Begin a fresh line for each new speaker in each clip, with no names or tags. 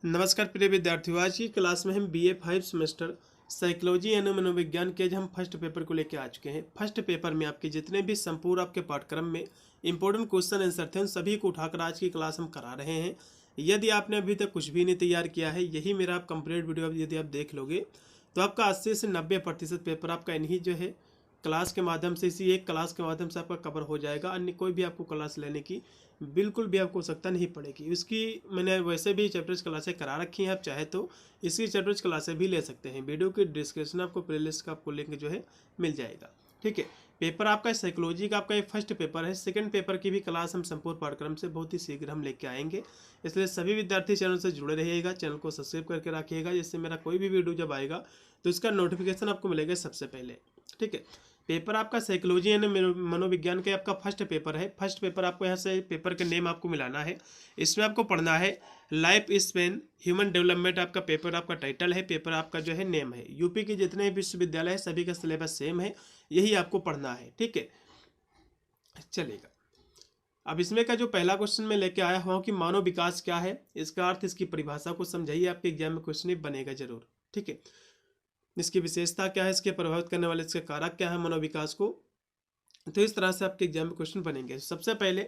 नमस्कार प्रिय विद्यार्थियों, आज की क्लास में हम बीए 5 सेमेस्टर साइकोलॉजी यानी मनोविज्ञान के हम फर्स्ट पेपर को लेकर आ चुके हैं। फर्स्ट पेपर में आपके जितने भी संपूर्ण आपके पाठ्यक्रम में इंपॉर्टेंट क्वेश्चन आंसर थे उन सभी को उठाकर आज की क्लास हम करा रहे हैं। यदि आपने अभी तक कुछ भी नहीं तैयार किया है, यही मेरा आप कंप्लीट वीडियो यदि आप देख लोगे तो आपका 80 से 90% पेपर आपका इन्हीं जो है क्लास के माध्यम से, इसी एक क्लास के माध्यम से आपका कवर हो जाएगा। अन्य कोई भी आपको क्लास लेने की बिल्कुल भी आपको आवश्यकता नहीं पड़ेगी। इसकी मैंने वैसे भी चैप्टर्स क्लासें करा रखी हैं, आप चाहे तो इसकी चैप्टर्स क्लासें भी ले सकते हैं। वीडियो की डिस्क्रिप्शन आपको प्लेलिस्ट का आपको लिंक जो है मिल जाएगा। ठीक है, पेपर आपका साइकोलॉजी का आपका एक फर्स्ट पेपर है। सेकंड पेपर की भी क्लास हम संपूर्ण पाठ्यक्रम से बहुत ही शीघ्र हम लेके आएंगे, इसलिए सभी विद्यार्थी चैनल से जुड़े रहिएगा, चैनल को सब्सक्राइब करके रखिएगा, जिससे मेरा कोई भी वीडियो जब आएगा तो इसका नोटिफिकेशन आपको मिलेगा सबसे पहले। ठीक है, पेपर आपका साइकोलॉजी यानी मनोविज्ञान का आपका फर्स्ट पेपर है। फर्स्ट पेपर आपको यहाँ से पेपर का नेम आपको मिलाना है। इसमें आपको पढ़ना है लाइफ स्पेन ह्यूमन डेवलपमेंट, आपका पेपर आपका टाइटल है, पेपर आपका जो है नेम है। यूपी के जितने भी विश्वविद्यालय है सभी का सिलेबस सेम है, यही आपको पढ़ना है। ठीक है, चलेगा। अब इसमें का जो पहला क्वेश्चन मैं लेके आया हुआ हूँ कि मानव विकास क्या है, इसका अर्थ, इसकी परिभाषा को समझाइए। आपके एग्जाम में क्वेश्चन बनेगा जरूर। ठीक है, इसकी विशेषता क्या है, इसके प्रभावित करने वाले इसके कारक क्या है मानव विकास को, तो इस तरह से आपके एग्जाम में क्वेश्चन बनेंगे। सबसे पहले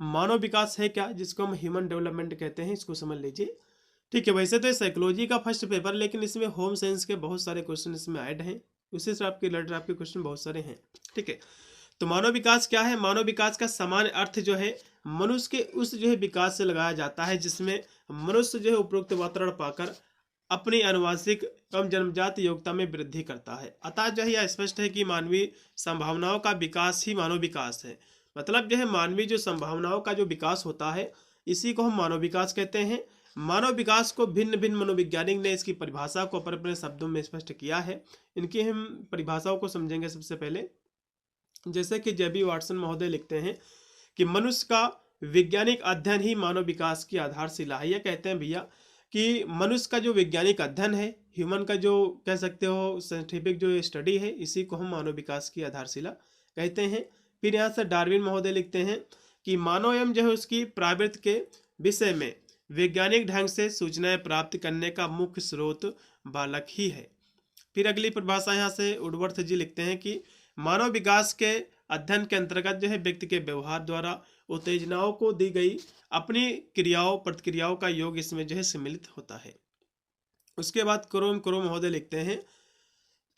मानव विकास है क्या, जिसको हम ह्यूमन डेवलपमेंट कहते हैं, इसको समझ लीजिए। ठीक है, वैसे तो ये साइकोलॉजी का फर्स्ट पेपर, लेकिन इसमें होम साइंस के बहुत सारे क्वेश्चन इसमें ऐड हैं, उसी से आपके रिलेटेड आपके क्वेश्चन बहुत सारे हैं। ठीक है, तो मानव विकास क्या है। मानव विकास का सामान्य अर्थ जो है मनुष्य के उस जो है विकास से लगाया जाता है जिसमें मनुष्य जो है उपरोक्त वातावरण पाकर अपनी आनुवंशिक एवं जन्मजात योग्यता में वृद्धि करता है। अतः जो है यह स्पष्ट है कि मानवीय संभावनाओं का विकास ही मानव विकास है। मतलब जो है मानवीय जो संभावनाओं का जो विकास होता है, इसी को हम मानव विकास कहते हैं। मानव विकास को भिन्न भिन्न मनोवैज्ञानिक ने इसकी परिभाषा को अपने अपने शब्दों में स्पष्ट किया है। इनकी हम परिभाषाओं को समझेंगे। सबसे पहले जैसे कि जेबी वाटसन महोदय लिखते हैं कि मनुष्य का वैज्ञानिक अध्ययन ही मानव विकास की आधारशिला है। यह कहते हैं भैया कि मनुष्य का जो वैज्ञानिक अध्ययन है, ह्यूमन का जो कह सकते हो साइंटिफिक जो स्टडी है, इसी को हम मानव विकास की आधारशिला कहते हैं। फिर यहाँ से डार्विन महोदय लिखते हैं कि मानव एवं जो है उसकी प्रवृत्ति के विषय में वैज्ञानिक ढंग से सूचनाएं प्राप्त करने का मुख्य स्रोत बालक ही है। फिर अगली परिभाषा यहाँ से वुडवर्थ जी लिखते हैं कि मानव विकास के अध्ययन के अंतर्गत जो है व्यक्ति के व्यवहार द्वारा उत्तेजनाओं को दी गई अपनी क्रियाओं प्रतिक्रियाओं का योग इसमें जो है सम्मिलित होता है। उसके बाद क्रोम महोदय लिखते हैं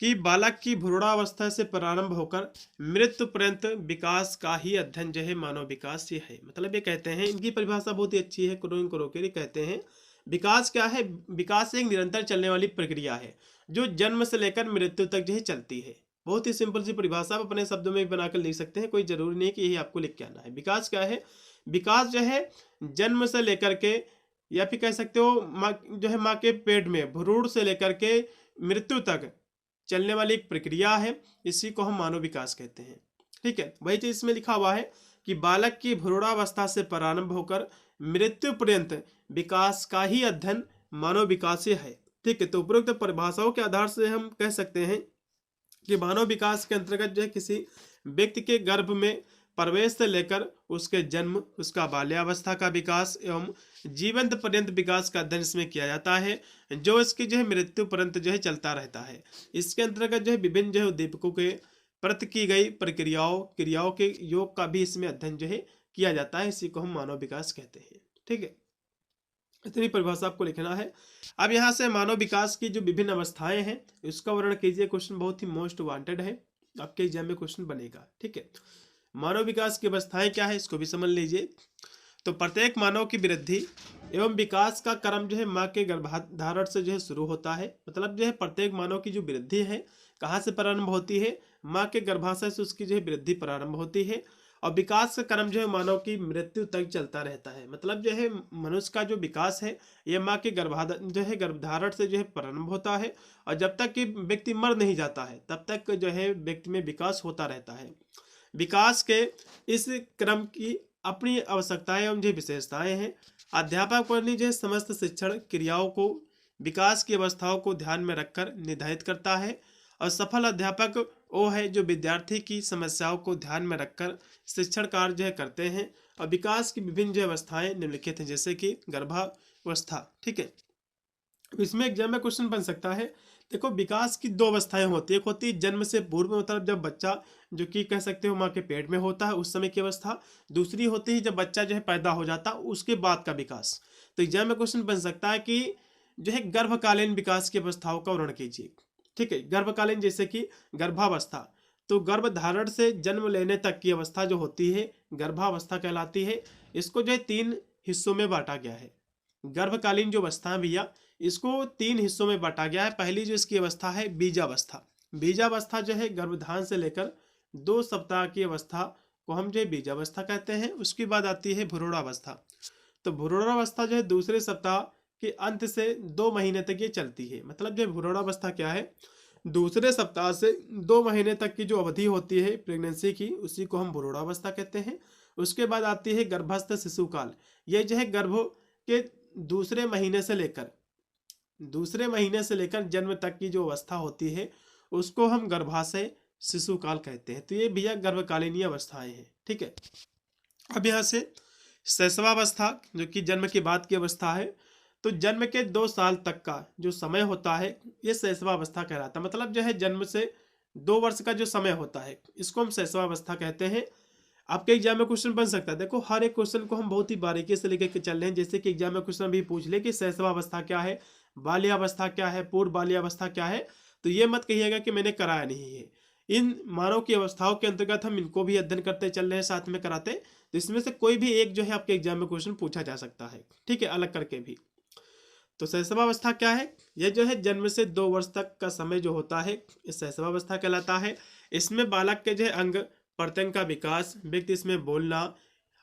कि बालक की भ्रूणावस्था से प्रारंभ होकर मृत्यु पर्यंत विकास का ही अध्ययन जो है मानव विकास ये है। मतलब ये कहते हैं, इनकी परिभाषा बहुत ही अच्छी है। क्रोम कहते हैं विकास क्या है, विकास एक निरंतर चलने वाली प्रक्रिया है जो जन्म से लेकर मृत्यु तक जो है चलती है। बहुत ही सिंपल सी परिभाषा, आप अपने शब्दों में बनाकर लिख सकते हैं, कोई जरूरी नहीं कि यही आपको लिख के आना है। विकास क्या है, विकास जो है जन्म से लेकर के, या फिर कह सकते हो माँ जो है माँ के पेट में भ्रूण से लेकर के मृत्यु तक चलने वाली एक प्रक्रिया है, इसी को हम मानव विकास कहते हैं। ठीक है, वही चीज इसमें लिखा हुआ है कि बालक की भ्रूणावस्था से प्रारंभ होकर मृत्यु पर्यंत विकास का ही अध्ययन मानव विकास है। ठीक है, तो उपरोक्त परिभाषाओं के आधार से हम कह सकते हैं कि मानव विकास के अंतर्गत जो है किसी व्यक्ति के गर्भ में प्रवेश से लेकर उसके जन्म, उसका बाल्यावस्था का विकास एवं जीवन पर्यंत विकास का अध्ययन इसमें किया जाता है, जो इसकी जो है मृत्यु पर्यंत जो है चलता रहता है। इसके अंतर्गत जो है विभिन्न जो है उद्दीपकों के प्रति की गई क्रियाओं के योग का भी इसमें अध्ययन जो है किया जाता है, इसी को हम मानव विकास कहते हैं। ठीक है, इतनी परिभाषा आपको लिखना है। अब यहाँ से मानव विकास की जो विभिन्न अवस्थाएं हैं उसका वर्णन कीजिए। क्वेश्चन बहुत ही मोस्ट वांटेड है, आपके एग्जाम में क्वेश्चन बनेगा। ठीक है, मानव विकास की अवस्थाएं क्या है इसको भी समझ लीजिए। तो प्रत्येक मानव की वृद्धि एवं विकास का क्रम जो है माँ के गर्भाधारण से जो है शुरू होता है। मतलब जो है प्रत्येक मानव की जो वृद्धि है कहाँ से प्रारंभ होती है, माँ के गर्भाशय से उसकी जो है वृद्धि प्रारंभ होती है, और विकास का क्रम जो है मानव की मृत्यु तक चलता रहता है। मतलब जो है मनुष्य का जो विकास है यह माँ के गर्भधारण से जो है प्रारंभ होता है, और जब तक कि व्यक्ति मर नहीं जाता है तब तक जो है व्यक्ति में विकास होता रहता है। विकास के इस क्रम की अपनी आवश्यकताएं एवं जो विशेषताएं हैं। अध्यापक वर्णी जो है समस्त शिक्षण क्रियाओं को विकास की अवस्थाओं को ध्यान में रखकर निर्धारित करता है, और सफल अध्यापक वो है जो विद्यार्थी की समस्याओं को ध्यान में रखकर शिक्षण कार्य जो है करते हैं। और विकास की विभिन्न जो अवस्थाएं निम्नलिखित हैं, जैसे कि गर्भावस्था। ठीक है, इसमें एग्जाम में क्वेश्चन बन सकता है। देखो, विकास की दो अवस्थाएं होती है। एक होती है जन्म से पूर्व, मतलब जब बच्चा जो कि कह सकते हो माँ के पेट में होता है उस समय की अवस्था। दूसरी होती है जब बच्चा जो है पैदा हो जाता है उसके बाद का विकास। तो एग्जाम में क्वेश्चन बन सकता है कि जो है गर्भकालीन विकास की अवस्थाओं का वर्णन कीजिए। ठीक है, गर्भकालीन जैसे कि गर्भावस्था, तो गर्भधारण से जन्म लेने तक की अवस्था जो होती है गर्भावस्था कहलाती है। इसको जो है 3 हिस्सों में बांटा गया है। गर्भकालीन जो अवस्था है भैया, इसको 3 हिस्सों में बांटा गया है। पहली जो इसकी अवस्था है बीजावस्था। बीजावस्था जो है गर्भधारण से लेकर 2 सप्ताह की अवस्था को हम जो है बीजावस्था कहते हैं। उसके बाद आती है भ्रूणावस्था। तो भ्रूणावस्था जो है दूसरे सप्ताह के अंत से 2 महीने तक ये चलती है। मतलब जो भ्रूणावस्था क्या है, दूसरे सप्ताह से 2 महीने तक की जो अवधि होती है प्रेगनेंसी की, उसी को हम भ्रूणावस्था कहते हैं। उसके बाद आती है गर्भस्थ शिशु काल। ये जो है गर्भ के दूसरे महीने से लेकर जन्म तक की जो अवस्था होती है उसको हम गर्भाशय शिशु काल कहते हैं। तो ये भैया गर्भकालीन अवस्थाएं हैं। ठीक है, अब यहाँ से शैशवावस्था जो कि जन्म के बाद की अवस्था है। तो जन्म के 2 साल तक का जो समय होता है ये शैशवावस्था कहलाता है। मतलब जो है जन्म से 2 वर्ष का जो समय होता है इसको हम शैशवावस्था कहते हैं। आपके एग्जाम में क्वेश्चन बन सकता है। देखो, हर एक क्वेश्चन को हम बहुत ही बारीकी से लेकर के चल रहे हैं। जैसे कि एग्जाम में क्वेश्चन भी पूछ ले कि शैशवावस्था क्या है, बाल्यावस्था क्या है, पूर्व बाल्यावस्था क्या है, तो ये मत कहिएगा कि मैंने कराया नहीं है। इन मानव की अवस्थाओं के अंतर्गत हम इनको भी अध्ययन करते चल रहे हैं, साथ में कराते। तो इसमें से कोई भी एक जो है आपके एग्जाम में क्वेश्चन पूछा जा सकता है। ठीक है, अलग करके भी। तो शैशवावस्था क्या है, यह जो है जन्म से 2 वर्ष तक का समय जो होता है इस शैशवावस्था कहलाता है। इसमें बालक के जो है अंग प्रत्यंग का विकास, व्यक्ति इसमें बोलना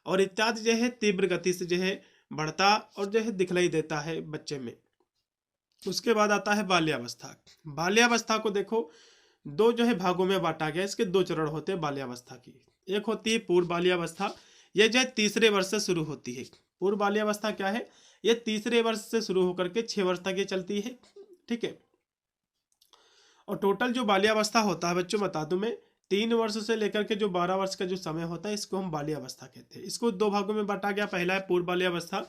और इत्यादि जो है तीव्र गति से जो है बढ़ता और जो है दिखलाई देता है बच्चे में। उसके बाद आता है बाल्यावस्था। बाल्यावस्था को देखो 2 जो है भागों में बांटा गया। इसके 2 चरण होते हैं बाल्यावस्था की। एक होती है पूर्व बाल्यावस्था, यह जो है तीसरे वर्ष से शुरू होती है। पूर्व बाल्यावस्था क्या है, यह तीसरे वर्ष से शुरू होकर के 6 वर्ष तक ये चलती है। ठीक है, और टोटल जो बाल्यावस्था होता है बच्चों बता दूं मैं, 3 वर्ष से लेकर के जो 12 वर्ष का जो समय होता है इसको हम बाल्यावस्था कहते हैं। इसको 2 भागों में बांटा गया। पहला है पूर्व बाल्यावस्था।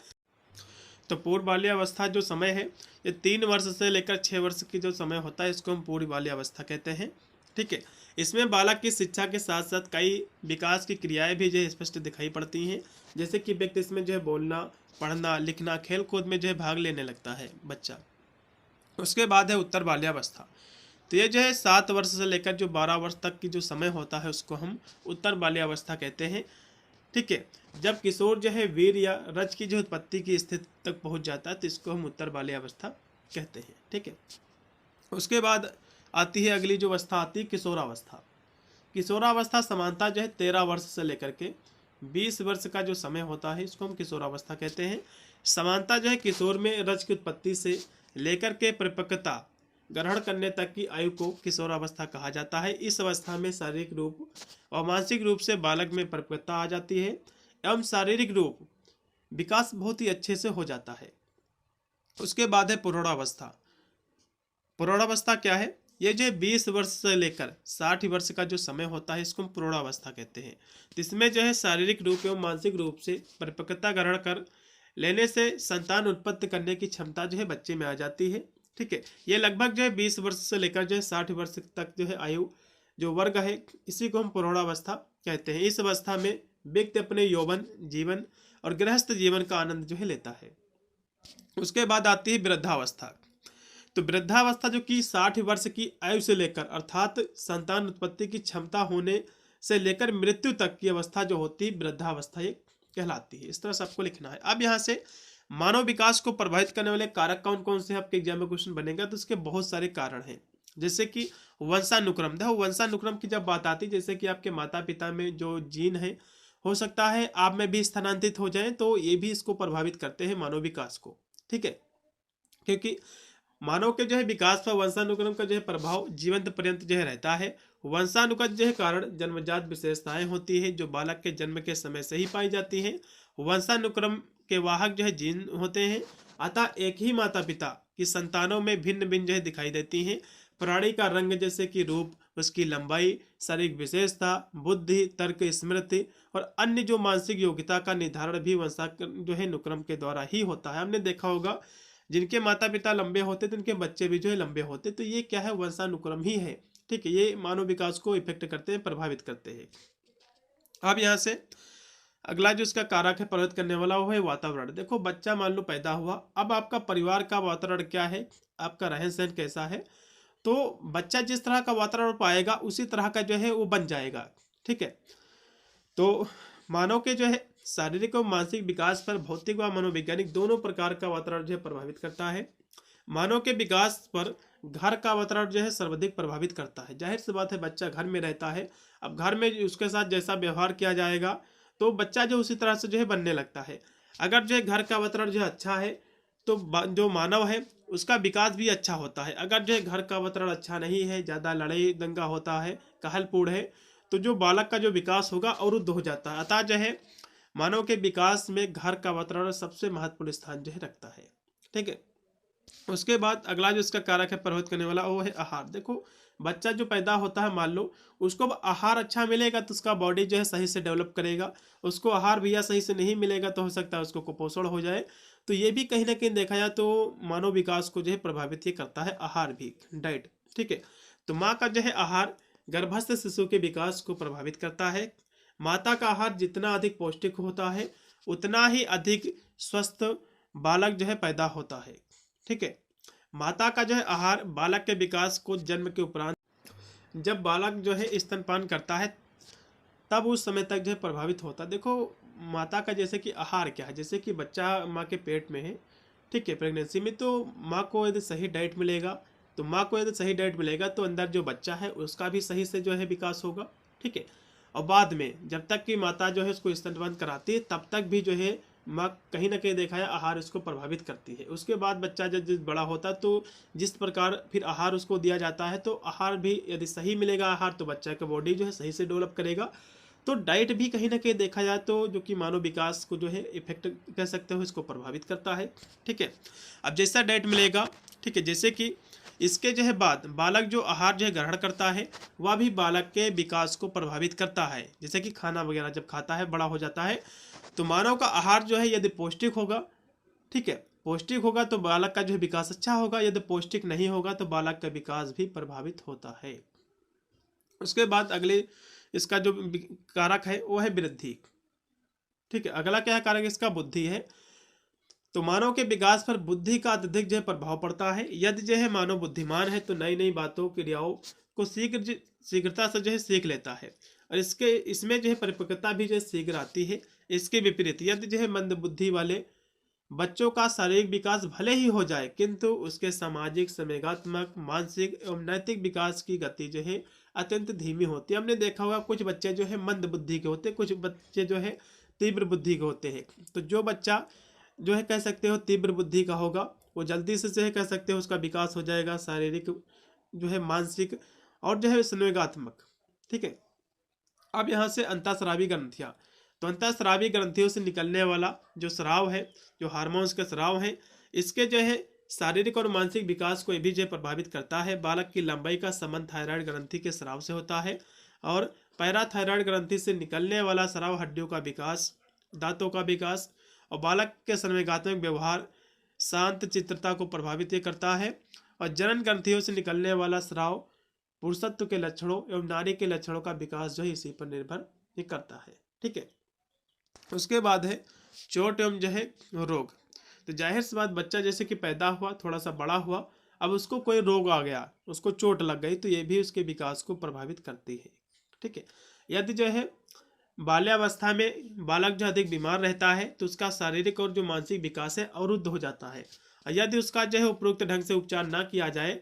तो पूर्व बाल्यावस्था जो समय है ये 3 वर्ष से लेकर 6 वर्ष की जो समय होता है इसको हम पूर्व बाल्यावस्था कहते हैं। ठीक है, इसमें बालक की शिक्षा के साथ साथ कई विकास की क्रियाएं भी जो है स्पष्ट दिखाई पड़ती हैं। जैसे कि व्यक्ति इसमें जो है बोलना, पढ़ना, लिखना, खेल कूद में जो है भाग लेने लगता है बच्चा। उसके बाद है उत्तर बाल्यावस्था। तो ये जो है 7 वर्ष से लेकर जो 12 वर्ष तक की जो समय होता है उसको हम उत्तर बाल्यावस्था कहते हैं। ठीक है, जब किशोर जो है वीर या रज की जो उत्पत्ति की स्थिति तक पहुंच जाता है तो इसको हम उत्तर बाल्यावस्था कहते हैं। ठीक है, उसके बाद आती है अगली जो अवस्था आती है किशोरावस्था। किशोरावस्था समानता जो है 13 वर्ष से लेकर के 20 वर्ष का जो समय होता है इसको हम किशोरावस्था कहते हैं। समानता जो है किशोर में रज की उत्पत्ति से लेकर के परिपक्वता ग्रहण करने तक की आयु को किशोरावस्था कहा जाता है। इस अवस्था में शारीरिक रूप और मानसिक रूप से बालक में परिपक्वता आ जाती है एवं शारीरिक रूप विकास बहुत ही अच्छे से हो जाता है। उसके बाद है प्रौढ़ावस्था। प्रौढ़ावस्था क्या है, ये जो 20 वर्ष से लेकर 60 वर्ष का जो समय होता है इसको हम प्रौढ़ावस्था कहते हैं। तो इसमें जो है शारीरिक रूप एवं मानसिक रूप से परिपक्वता ग्रहण कर लेने से संतान उत्पत्ति करने की क्षमता जो है बच्चे में आ जाती है। ठीक है, ये लगभग जो है 20 वर्ष से लेकर जो है 60 वर्ष तक जो है आयु जो वर्ग है इसी को हम प्रौढ़ावस्था कहते हैं। इस अवस्था में व्यक्ति अपने यौवन जीवन और गृहस्थ जीवन का आनंद जो है लेता है। उसके बाद आती है वृद्धावस्था। तो वृद्धावस्था जो कि 60 वर्ष की आयु से लेकर अर्थात संतान उत्पत्ति की क्षमता होने से लेकर मृत्यु तक की अवस्था जो होती है वृद्धावस्था ये कहलाती है। इस तरह से आपको लिखना है। अब यहाँ से मानव विकास को प्रभावित करने वाले कारक कौन कौन से आपके एग्जाम में क्वेश्चन बनेगा, तो इसके बहुत सारे कारण हैं। जैसे कि वंशानुक्रम। देखो, वंशानुक्रम की जब बात आती है, जैसे कि आपके माता पिता में जो जीन है हो सकता है आप में भी स्थानांतरित हो जाएं, तो ये भी इसको प्रभावित करते हैं मानव विकास को। ठीक है, क्योंकि मानव के जो है विकास पर वंशानुक्रम का जो है प्रभाव जीवंत पर्यंत जो है रहता है। वंशानुगत जो है कारण जन्मजात विशेषताएं होती है जो बालक के जन्म के समय से ही पाई जाती हैं। वंशानुक्रम के वाहक जो है जीन होते हैं, अतः एक ही माता पिता की संतानों में भिन्न भिन्न जो है दिखाई देती हैं। प्राणी का रंग जैसे कि रूप, उसकी लंबाई, शारीरिक विशेषता, बुद्धि, तर्क, स्मृति और अन्य जो मानसिक योग्यता का निर्धारण भी वंशानुक्रम के द्वारा ही होता है। हमने देखा होगा जिनके माता पिता लंबे होते तो उनके बच्चे भी जो है लंबे होते। तो ये क्या है, वंशानुक्रम ही है। ठीक है, ये मानव विकास को इफेक्ट करते हैं, प्रभावित करते हैं। अब यहाँ से अगला जो इसका कारक है प्रभावित करने वाला, वो है वातावरण। देखो बच्चा मान लो पैदा हुआ, अब आपका परिवार का वातावरण क्या है, आपका रहन सहन कैसा है, तो बच्चा जिस तरह का वातावरण पाएगा उसी तरह का जो है वो बन जाएगा। ठीक है, तो मानव के जो है शारीरिक और मानसिक विकास पर भौतिक व मनोवैज्ञानिक दोनों प्रकार का वातावरण जो है प्रभावित करता है। मानव के विकास पर घर का वातावरण जो है सर्वाधिक प्रभावित करता है। जाहिर सी बात है, बच्चा घर में रहता है, अब घर में उसके साथ जैसा व्यवहार किया जाएगा तो बच्चा जो उसी तरह से जो है बनने लगता है। अगर जो है घर का वातावरण जो है अच्छा है तो जो मानव है उसका विकास भी अच्छा होता है। अगर जो है घर का वातावरण अच्छा नहीं है, ज़्यादा लड़ाई दंगा होता है, कहलपूर्ण है, तो जो बालक का जो विकास होगा अवरुद्ध हो जाता है। अतः जो है मानव के विकास में घर का वातावरण सबसे महत्वपूर्ण स्थान जो है रखता है। ठीक है, उसके बाद अगला जो इसका कारक है प्रभावित करने वाला, वो है आहार। देखो बच्चा जो पैदा होता है, मान लो उसको आहार अच्छा मिलेगा तो उसका बॉडी जो है सही से डेवलप करेगा। उसको आहार भैया सही से नहीं मिलेगा तो हो सकता है उसको कुपोषण हो जाए। तो ये भी कहीं ना कहीं देखा जाए तो मानव विकास को जो है प्रभावित ये करता है, आहार भी, डाइट। ठीक है, तो माँ का जो है आहार गर्भस्थ शिशु के विकास को प्रभावित करता है। माता का आहार जितना अधिक पौष्टिक होता है उतना ही अधिक स्वस्थ बालक जो है पैदा होता है। ठीक है, माता का जो है आहार बालक के विकास को जन्म के उपरांत, जब बालक जो है स्तनपान करता है तब उस समय तक जो है प्रभावित होता है। देखो माता का जैसे कि आहार क्या है, जैसे कि बच्चा माँ के पेट में है, ठीक है, प्रेगनेंसी में, तो माँ को यदि सही डाइट मिलेगा तो अंदर जो बच्चा है उसका भी सही से जो है विकास होगा। ठीक है, और बाद में जब तक कि माता जो है उसको स्तनपान कराती है तब तक भी जो है माँ कहीं ना कहीं देखा है आहार उसको प्रभावित करती है। उसके बाद बच्चा जब बड़ा होता है तो जिस प्रकार फिर आहार उसको दिया जाता है, तो आहार भी यदि सही मिलेगा आहार तो बच्चा का बॉडी जो है सही से डेवलप करेगा। तो डाइट भी कहीं ना कहीं देखा जाए तो जो कि मानव विकास को जो है इफेक्ट कह सकते हो, इसको प्रभावित करता है। ठीक है, अब जैसा डाइट मिलेगा, ठीक है, जैसे कि इसके जो है बाद बालक जो आहार जो है ग्रहण करता है वह भी बालक के विकास को प्रभावित करता है। जैसे कि खाना वगैरह जब खाता है बड़ा हो जाता है, तो मानव का आहार जो है यदि पौष्टिक होगा, ठीक है, पौष्टिक होगा तो बालक का जो है विकास अच्छा होगा, यदि पौष्टिक नहीं होगा तो बालक का विकास भी प्रभावित होता है। उसके बाद अगले इसका जो कारक है वो है वृद्धि। ठीक है, अगला क्या है कारक इसका, बुद्धि है। तो मानव के विकास पर बुद्धि का अत्यधिक जो है प्रभाव पड़ता है। यदि जो है मानव बुद्धिमान है तो नई नई बातों क्रियाओं को शीघ्रता से जो है सीख लेता है, और इसमें जो है परिपक्वता भी जो है शीघ्र आती है। इसके विपरीत यदि जो है मंद बुद्धि वाले बच्चों का शारीरिक विकास भले ही हो जाए किंतु उसके सामाजिक, संवेगात्मक, मानसिक एवं नैतिक विकास की गति जो है अत्यंत धीमी होती है। हमने देखा होगा कुछ बच्चे जो है मंद बुद्धि के होते हैं, कुछ बच्चे जो है तीव्र बुद्धि के होते हैं। तो जो बच्चा जो है कह सकते हो तीव्र बुद्धि का होगा वो जल्दी से जो है कह सकते हो उसका विकास हो जाएगा, शारीरिक जो है, मानसिक और जो है संवेगात्मक। ठीक है, अब यहाँ से अंतःस्रावी ग्रंथियाँ, तो अंतःस्रावी ग्रंथियों से निकलने वाला जो स्राव है, जो हार्मोन्स के स्राव है, इसके जो है शारीरिक और मानसिक विकास को भी जो प्रभावित करता है। बालक की लंबाई का संबंध थायराइड ग्रंथि के स्राव से होता है, और पैराथायराइड ग्रंथि से निकलने वाला स्राव हड्डियों का विकास, दांतों का विकास और बालक के संवेगात्मक व्यवहार, शांत चित्रता को प्रभावित करता है। और जनन ग्रंथियों से निकलने वाला स्राव पुरुषत्व के लक्षणों एवं नारी के लक्षणों का विकास जो है इसी पर निर्भर करता है। ठीक है, उसके बाद है चोट एवं जो है रोग। तो जाहिर सी बात, बच्चा जैसे कि पैदा हुआ, थोड़ा सा बड़ा हुआ, अब उसको कोई रोग आ गया, उसको चोट लग गई, तो ये भी उसके विकास को प्रभावित करती है। ठीक है, यदि जो है बाल्यावस्था में बालक जो अधिक बीमार रहता है तो उसका शारीरिक और जो मानसिक विकास है अवरुद्ध हो जाता है। और यदि उसका जो है उपयुक्त ढंग से उपचार ना किया जाए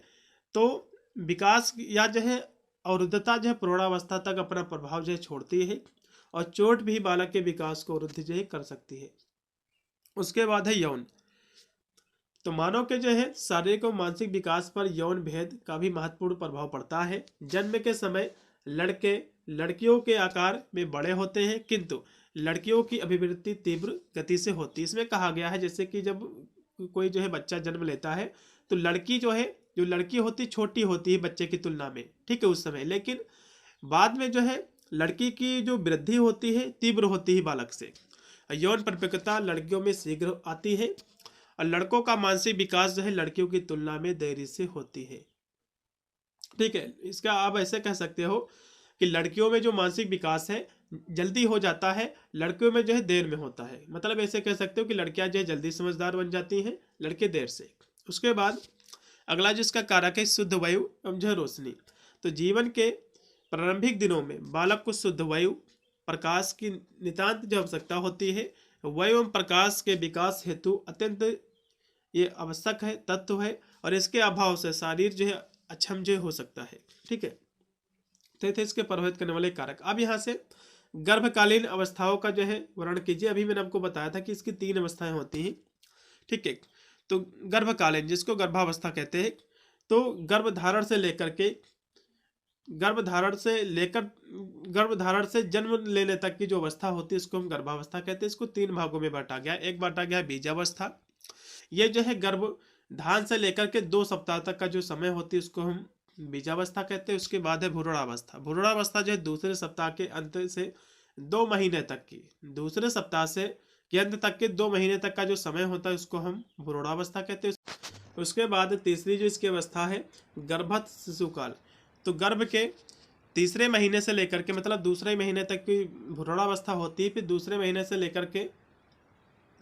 तो विकास या जो है अवरुद्धता जो है प्रौढ़ावस्था तक अपना प्रभाव जो है छोड़ती है, और चोट भी बालक के विकास को अवरुद्ध जो है कर सकती है। उसके बाद है यौन। तो मानव के जो है शारीरिक और मानसिक विकास पर यौन भेद का भी महत्वपूर्ण प्रभाव पड़ता है। जन्म के समय लड़के लड़कियों के आकार में बड़े होते हैं किंतु लड़कियों की अभिवृद्धि तीव्र गति से होती है। इसमें कहा गया है जैसे कि जब कोई जो है बच्चा जन्म लेता है तो लड़की जो है, जो लड़की होती छोटी होती है बच्चे की तुलना में, ठीक है, उस समय, लेकिन बाद में जो है लड़की की जो वृद्धि होती है तीव्र होती है बालक से। यौन परिपक्वता लड़कियों में शीघ्र आती है और लड़कों का मानसिक विकास जो है लड़कियों की तुलना में देरी से होती है। ठीक है, इसका आप ऐसे कह सकते हो कि लड़कियों में जो मानसिक विकास है जल्दी हो जाता है, लड़कियों में जो है देर में होता है। मतलब ऐसे कह सकते हो कि लड़कियां जो है जल्दी समझदार बन जाती हैं, लड़के देर से। उसके बाद अगला जिसका कारक है शुद्ध वायु एवं जो है रोशनी। तो जीवन के प्रारंभिक दिनों में बालक को शुद्ध वायु प्रकाश की नितांत जो आवश्यकता होती है। वायु एवं प्रकाश के विकास हेतु अत्यंत ये आवश्यक है, तत्व है, और इसके अभाव से शरीर जो है अक्षम जो हो सकता है। ठीक है, तो थे इसके प्रभावित करने वाले कारक। अब यहाँ से गर्भकालीन अवस्थाओं का जो है वर्णन कीजिए। अभी मैंने आपको बताया था कि इसकी 3 अवस्थाएं होती हैं। ठीक है, तो गर्भकालीन जिसको गर्भावस्था कहते हैं, तो गर्भधारण से जन्म लेने तक की जो अवस्था होती है इसको हम गर्भावस्था कहते हैं। इसको 3 भागों में बांटा गया। एक बांटा गया बीजावस्था, ये जो है गर्भधान से लेकर के 2 सप्ताह तक का जो समय होती है उसको हम बीजावस्था कहते हैं। उसके बाद है भ्रूणावस्था। भ्रूणावस्था जो है दूसरे सप्ताह के अंत से 2 महीने तक की, दूसरे सप्ताह से के अंत तक के 2 महीने तक का जो समय होता है उसको हम भ्रूणावस्था कहते हैं। उसके बाद तीसरी जो इसकी अवस्था है गर्भस्थ शिशुकाल। तो गर्भ के तीसरे महीने से लेकर के, मतलब दूसरे महीने तक की भ्रूणावस्था होती है, फिर दूसरे महीने से लेकर के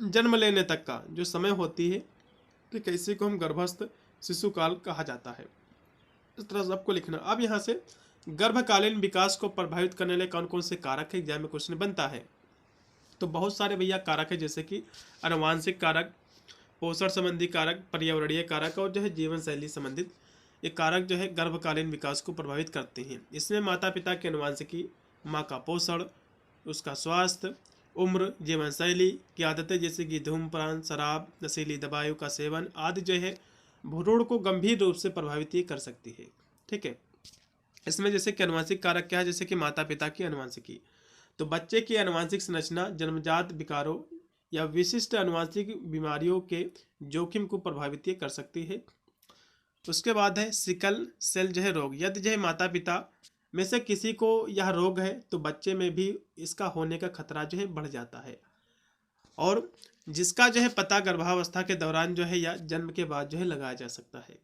जन्म लेने तक का जो समय होती है, ठीक है, इसी को हम गर्भस्थ शिशुकाल कहा जाता है। इस तरह सबको लिखना। अब यहाँ से गर्भकालीन विकास को प्रभावित करने वाले कौन कौन से कारक है, एग्जाम में क्वेश्चन बनता है। तो बहुत सारे भैया कारक है, जैसे कि आनुवांशिक कारक, पोषण संबंधी कारक, पर्यावरणीय कारक और जो है जीवन शैली संबंधित ये कारक जो है गर्भकालीन विकास को प्रभावित करते हैं। इसमें माता पिता की आनुवांशिकी, माँ का पोषण, उसका स्वास्थ्य, उम्र, जीवन शैली की आदतें जैसे कि धूम्रपान, शराब, नशीली दवाइयों का सेवन आदि जो है भ्रूण को गंभीर रूप से प्रभावित कर सकती है। ठीक है, इसमें जैसे कि आनुवांशिक कारक क्या है, जैसे कि माता पिता की आनुवांशिकी। तो बच्चे की आनुवांशिक संरचना जन्मजात विकारों या विशिष्ट आनुवांशिक बीमारियों के जोखिम को प्रभावित कर सकती है। उसके बाद है सिकल सेल जो है रोग। यदि जो है माता पिता में से किसी को यह रोग है तो बच्चे में भी इसका होने का खतरा जो है बढ़ जाता है, और जिसका जो है पता गर्भावस्था के दौरान जो है या जन्म के बाद जो है लगाया जा सकता है।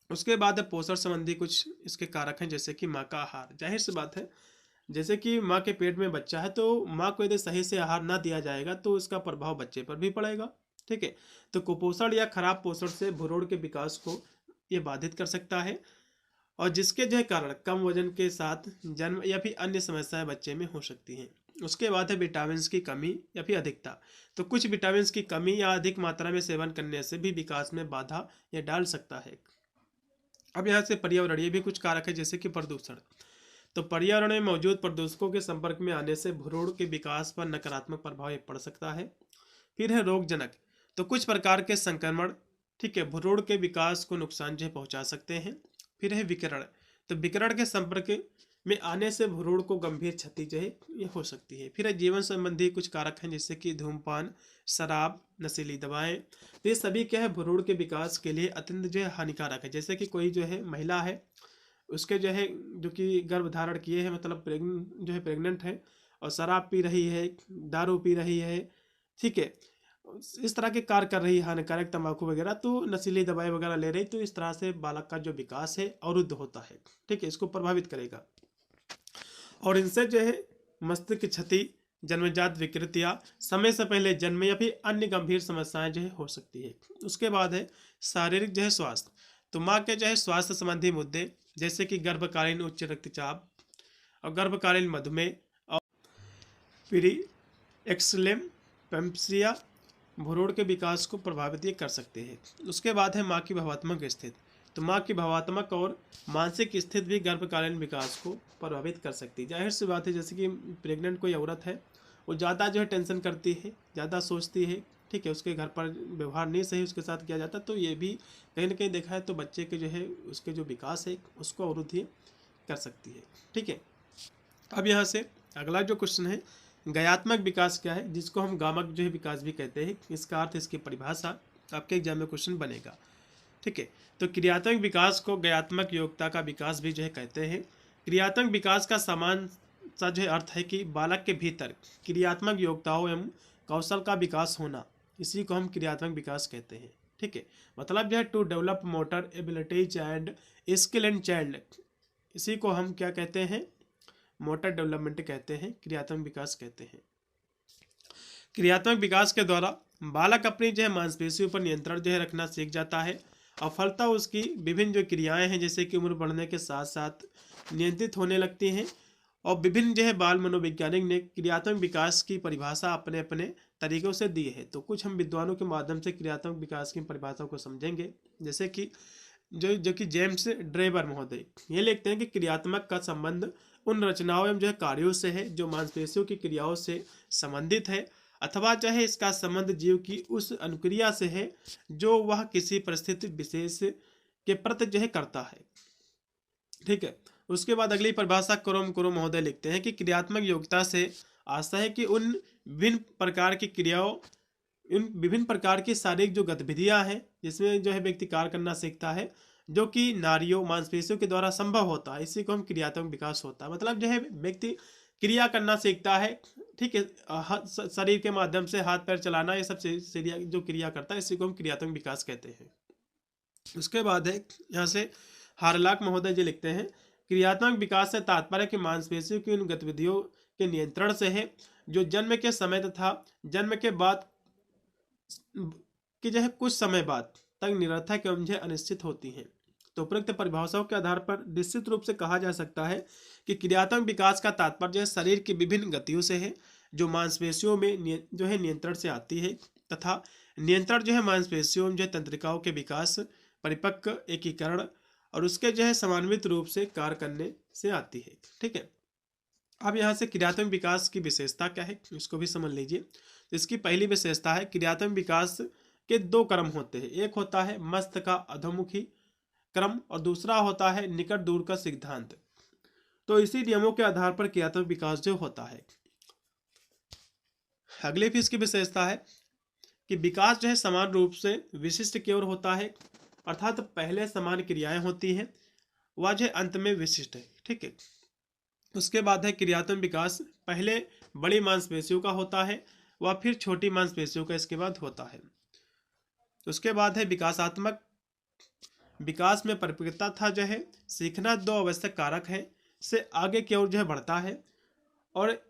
उसके बाद है पोषण संबंधी कुछ इसके कारक हैं, जैसे कि माँ का आहार। जाहिर सी बात है, जैसे कि माँ के पेट में बच्चा है तो माँ को यदि सही से आहार ना दिया जाएगा तो इसका प्रभाव बच्चे पर भी पड़ेगा। ठीक है, तो कुपोषण या खराब पोषण से भ्रूण के विकास को ये बाधित कर सकता है, और जिसके जो है कारण कम वजन के साथ जन्म या फिर अन्य समस्याएं बच्चे में हो सकती हैं। उसके बाद है विटामिन की कमी या फिर अधिकता। तो कुछ विटामिन की कमी या अधिक मात्रा में सेवन करने से भी विकास में बाधा या डाल सकता है। अब यहाँ से पर्यावरणीय भी कुछ कारक है, जैसे कि प्रदूषण। तो पर्यावरण में मौजूद प्रदूषकों के संपर्क में आने से भ्रूण के विकास पर नकारात्मक प्रभाव पड़ सकता है। फिर है रोगजनक। तो कुछ प्रकार के संक्रमण, ठीक है, भ्रूण के विकास को नुकसान जो पहुंचा सकते हैं। फिर है विकिरण। तो विकिरण के संपर्क में आने से भ्रूण को गंभीर क्षति जो है ये हो सकती है। फिर है जीवन संबंधी कुछ कारक हैं, जैसे कि धूम्रपान, शराब, नशीली दवाएं। तो ये सभी क्या है भ्रूण के विकास के लिए अत्यंत जो है हानिकारक है। जैसे कि कोई जो है महिला है, उसके जो है जो कि गर्भधारण किए हैं, मतलब प्रेग्नेंट है, और शराब पी रही है, दारू पी रही है, ठीक है, इस तरह के कार्य कर रही है, हानिकारक तंबाकू वगैरह, तो नशीली दवाई वगैरह ले रही, तो इस तरह से बालक का जो विकास है अवरुद्ध होता है। ठीक है, इसको प्रभावित करेगा, और इनसे जो है मस्तिष्क की क्षति, जन्मजात विकृतियां, समय से पहले जन्म या फिर अन्य गंभीर समस्याएं जो है हो सकती है। उसके बाद है शारीरिक जो है स्वास्थ्य। तो माँ के जो है स्वास्थ्य संबंधी मुद्दे, जैसे कि गर्भकालीन उच्च रक्तचाप और गर्भकालीन मधुमेह और पीरी एक्सलेम्पिया भ्रूण के विकास को प्रभावित कर सकते हैं। उसके बाद है माँ की भावात्मक स्थिति। तो माँ की भावात्मक और मानसिक स्थिति भी गर्भकालीन विकास को प्रभावित कर सकती है। जाहिर सी बात है, जैसे कि प्रेग्नेंट कोई औरत है, वो ज़्यादा जो है टेंशन करती है, ज़्यादा सोचती है, ठीक है, उसके घर पर व्यवहार नहीं सही उसके साथ किया जाता, तो ये भी कहीं ना कहीं देखा है तो बच्चे के जो है उसके जो विकास है उसको अवरुद्ध कर सकती है। ठीक है, अब यहाँ से अगला जो क्वेश्चन है, गयात्मक विकास क्या है, जिसको हम गामक जो है विकास भी कहते हैं। इसका अर्थ, इसकी परिभाषा आपके एग्जाम में क्वेश्चन बनेगा। ठीक है, तो क्रियात्मक विकास को गयात्मक योग्यता का विकास भी जो है कहते हैं। क्रियात्मक विकास का समान सा जो है अर्थ है कि बालक के भीतर क्रियात्मक योग्यताओं एवं कौशल का विकास होना। इसी को हम क्रियात्मक विकास कहते हैं। ठीक है, मतलब जो है to develop motor abilities and skill in child, इसी को हम क्या कहते हैं, मोटर डेवलपमेंट कहते हैं, क्रियात्मक विकास कहते हैं। क्रियात्मक विकास के द्वारा बालक अपनी जो है मांसपेशियों पर नियंत्रण जो है रखना सीख जाता है और फलतः उसकी विभिन्न जो क्रियाएं हैं जैसे कि उम्र बढ़ने के साथ साथ नियंत्रित होने लगती हैं। और विभिन्न जो है बाल मनोवैज्ञानिक ने क्रियात्मक विकास की परिभाषा अपने अपने तरीकों से दी है। तो कुछ हम विद्वानों के माध्यम से क्रियात्मक विकास की परिभाषा को समझेंगे। जैसे कि जो कि जेम्स ड्रेबर महोदय ये लिखते हैं कि क्रियात्मक का संबंध उन रचनाओं एवं जो है कार्यों से है जो मांसपेशियों की क्रियाओं से संबंधित है, अथवा चाहे इसका संबंध जीव की उस अनुक्रिया से है जो वह किसी परिस्थिति विशेष के प्रति जो है करता है। ठीक है, उसके बाद अगली परिभाषा करोम महोदय लिखते हैं कि क्रियात्मक योग्यता से आशा है कि उन विभिन्न प्रकार की क्रियाओं, उन विभिन्न प्रकार की शारीरिक जो गतिविधियां हैं जिसमें जो है व्यक्ति कार्य करना सीखता है जो कि नाड़ियों मांसपेशियों के द्वारा संभव होता है, इसी को हम क्रियात्मक विकास होता है। मतलब जो है व्यक्ति क्रिया करना सीखता है। ठीक है, शरीर के माध्यम से हाथ पैर चलाना, ये सब जो क्रिया करता है इसी को हम क्रियात्मक विकास कहते हैं। उसके बाद है यहाँ से हार्लाक महोदय जी लिखते हैं क्रियात्मक विकास से तात्पर्य कि मांसपेशियों की उन गतिविधियों के नियंत्रण से है जो जन्म के समय तथा जन्म के बाद कि जो है कुछ समय बाद तक निरर्थक एवं अनिश्चित होती हैं। तो उपरोक्त परिभाषाओं के आधार पर निश्चित रूप से कहा जा सकता है कि क्रियात्मक विकास का तात्पर्य शरीर की विभिन्न गतियों से है जो मांसपेशियों में जो है नियंत्रण से आती है, तथा नियंत्रण जो है मांसपेशियों में जो तंत्रिकाओं के विकास, परिपक्व एकीकरण और उसके जो है समन्वित रूप से कार्य करने से आती है। ठीक है, अब यहाँ से क्रियात्मक विकास की विशेषता क्या है इसको भी समझ लीजिए। इसकी पहली विशेषता है क्रियात्मक विकास के दो क्रम होते हैं, एक होता है मस्त का अधोमुखी क्रम और दूसरा होता है निकट दूर का सिद्धांत। तो इसी नियमों के आधार पर क्रियात्मक विकास जो होता है। अगले फिर इसकी विशेषता है कि विकास जो है समान रूप से विशिष्ट की ओर होता है, अर्थात पहले समान क्रियाएं होती हैं, वह जो अंत में विशिष्ट है। ठीक है, उसके बाद है क्रियात्मक विकास पहले बड़ी मांसपेशियों का होता है, वह फिर छोटी मांसपेशियों का इसके बाद होता है। उसके बाद है विकासात्मक विकास में परिपक्वता था जो है सीखना दो आवश्यक कारक है से आगे की ओर जो है बढ़ता है, और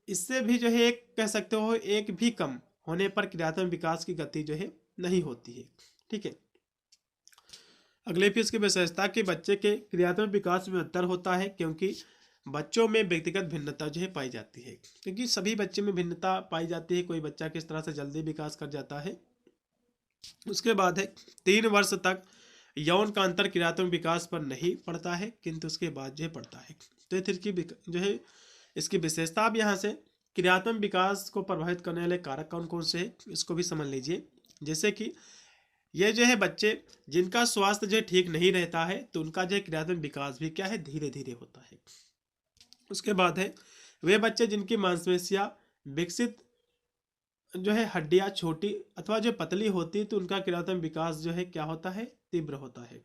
इससे भी जो है एक कह सकते हो एक भी कम होने पर क्रियात्मक विकास की गति जो है नहीं होती है। ठीक है, अगले फिर इसकी विशेषता कि बच्चे के क्रियात्मक विकास में अंतर होता है क्योंकि बच्चों में व्यक्तिगत भिन्नता जो है पाई जाती है, क्योंकि सभी बच्चे में भिन्नता पाई जाती है, कोई बच्चा किस तरह से जल्दी विकास कर जाता है। उसके बाद है 3 वर्ष तक यौन का अंतर क्रियात्मक विकास पर नहीं पड़ता है किंतु उसके बाद जो है पड़ता है। तो इसकी जो है इसकी विशेषता अब यहाँ से क्रियात्मक विकास को प्रभावित करने वाले कारक कौन कौन से है इसको भी समझ लीजिए। जैसे कि ये जो है बच्चे जिनका स्वास्थ्य जो ठीक नहीं रहता है तो उनका जो है क्रियात्मक विकास भी क्या है धीरे धीरे होता है। उसके बाद है वे बच्चे जिनकी मांसपेशियां विकसित जो है हड्डियां छोटी अथवा जो पतली होती है तो उनका क्रियात्मक विकास जो है क्या होता है तीव्र होता है।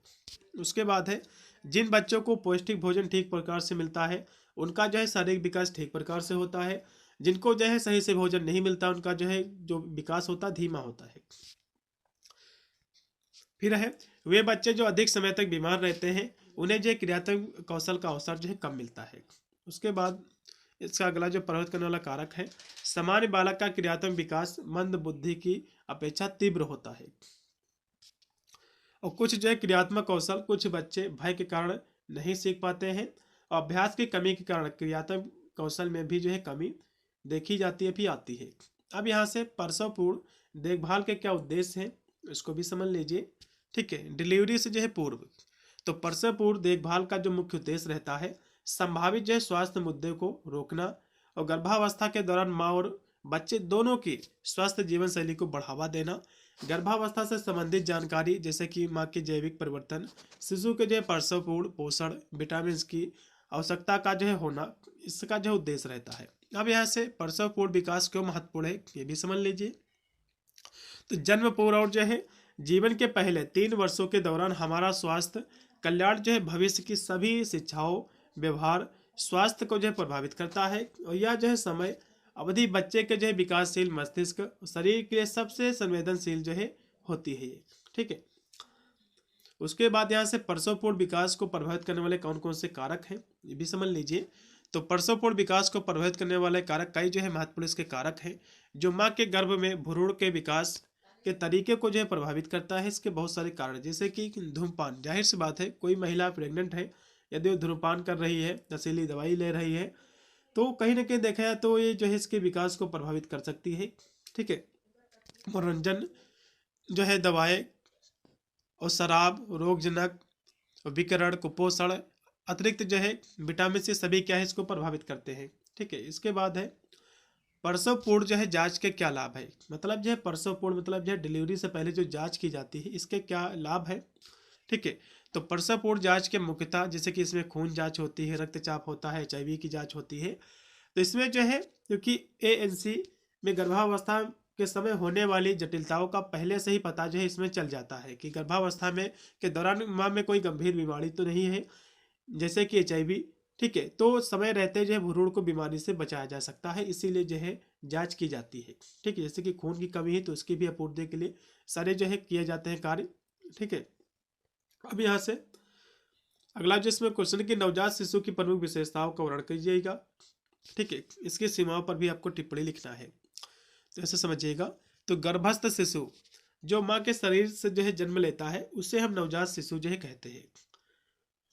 उसके बाद है जिन बच्चों को पौष्टिक भोजन ठीक प्रकार से मिलता है उनका जो है शारीरिक विकास ठीक प्रकार से होता है, जिनको जो है सही से भोजन नहीं मिलता उनका जो है जो विकास होता है धीमा होता है। फिर है वे बच्चे जो अधिक समय तक बीमार रहते हैं उन्हें जो क्रियात्मक कौशल का अवसर जो है कम मिलता है। उसके बाद इसका अगला जो प्रभावित करने वाला कारक है सामान्य बालक का क्रियात्मक विकास मंद बुद्धि की अपेक्षा तीव्र होता है, और कुछ जो है क्रियात्मक कौशल कुछ बच्चे भय के कारण नहीं सीख पाते हैं और अभ्यास की कमी के कारण क्रियात्मक कौशल में भी जो है कमी देखी जाती है भी आती है। अब यहाँ से प्रसव पूर्व देखभाल के क्या उद्देश्य हैं इसको भी समझ लीजिए। ठीक है, डिलीवरी से जो है पूर्व, तो प्रसव पूर्व देखभाल का जो मुख्य उद्देश्य रहता है संभावित जो है स्वास्थ्य मुद्दे को रोकना और गर्भावस्था के दौरान माँ और बच्चे दोनों की स्वस्थ जीवन शैली को बढ़ावा देना, गर्भावस्था से संबंधित जानकारी जैसे कि माँ के जैविक परिवर्तन, शिशु के जो है प्रसव पूर्व पोषण, विटामिन की आवश्यकता का जो है होना, इसका जो उद्देश्य रहता है। अब यहाँ से प्रसव पूर्व विकास क्यों महत्वपूर्ण है ये भी समझ लीजिए। तो जन्म पूर्व और जो है जीवन के पहले 3 वर्षों के दौरान हमारा स्वास्थ्य कल्याण जो है भविष्य की सभी शिक्षाओं व्यवहार स्वास्थ्य को जो है प्रभावित करता है, और यह जो है समय अवधि बच्चे के जो है विकासशील मस्तिष्क शरीर के लिए सबसे संवेदनशील जो है होती है ये। ठीक है, उसके बाद यहाँ से प्रसवपूर्व विकास को प्रभावित करने वाले कौन कौन से कारक हैं ये भी समझ लीजिए। तो प्रसवपूर्व विकास को प्रभावित करने वाले कारक कई जो है महत्वपूर्ण इसके कारक हैं जो माँ के गर्भ में भ्रूण के विकास के तरीके को जो है प्रभावित करता है। इसके बहुत सारे कारण, जैसे कि धूमपान, जाहिर सी बात है कोई महिला प्रेग्नेंट है, यदि वो धूमपान कर रही है, नशीली दवाई ले रही है, तो कहीं ना कहीं देखा जाए तो ये जो है इसके विकास को प्रभावित कर सकती है। ठीक है, मनोरंजन जो है, दवाएं और शराब, रोगजनक, विकिरण, कुपोषण, अतिरिक्त जो है विटामिन सी, सभी क्या है इसको प्रभावित करते हैं। ठीक है, इसके बाद है प्रसव पूर्व जो है जांच के क्या लाभ है। मतलब जो है प्रसव पूर्व मतलब जो है डिलीवरी से पहले जो जांच की जाती है इसके क्या लाभ है। ठीक है, तो प्रसव पूर्व जांच के मुख्यतः जैसे कि इसमें खून जांच होती है, रक्तचाप होता है, HIV की जांच होती है। तो इसमें जो है क्योंकि ANC में गर्भावस्था के समय होने वाली जटिलताओं का पहले से ही पता जो है इसमें चल जाता है कि गर्भावस्था में के दौरान माँ में कोई गंभीर बीमारी तो नहीं है, जैसे कि HIV। ठीक है, तो समय रहते जो है भ्रूण को बीमारी से बचाया जा सकता है, इसीलिए जो है जांच की जाती है। ठीक है, जैसे कि खून की कमी है तो उसकी भी आपूर्ति के लिए सारे जो है किए जाते हैं कार्य। ठीक है, अब यहाँ से अगला जो इसमें क्वेश्चन की नवजात शिशु की प्रमुख विशेषताओं का वर्णन कीजिएगा। ठीक है, इसकी सीमाओं पर भी आपको टिप्पणी लिखना है, तो ऐसे समझिएगा। तो गर्भस्थ शिशु जो माँ के शरीर से जो है जन्म लेता है उसे हम नवजात शिशु जो है कहते हैं।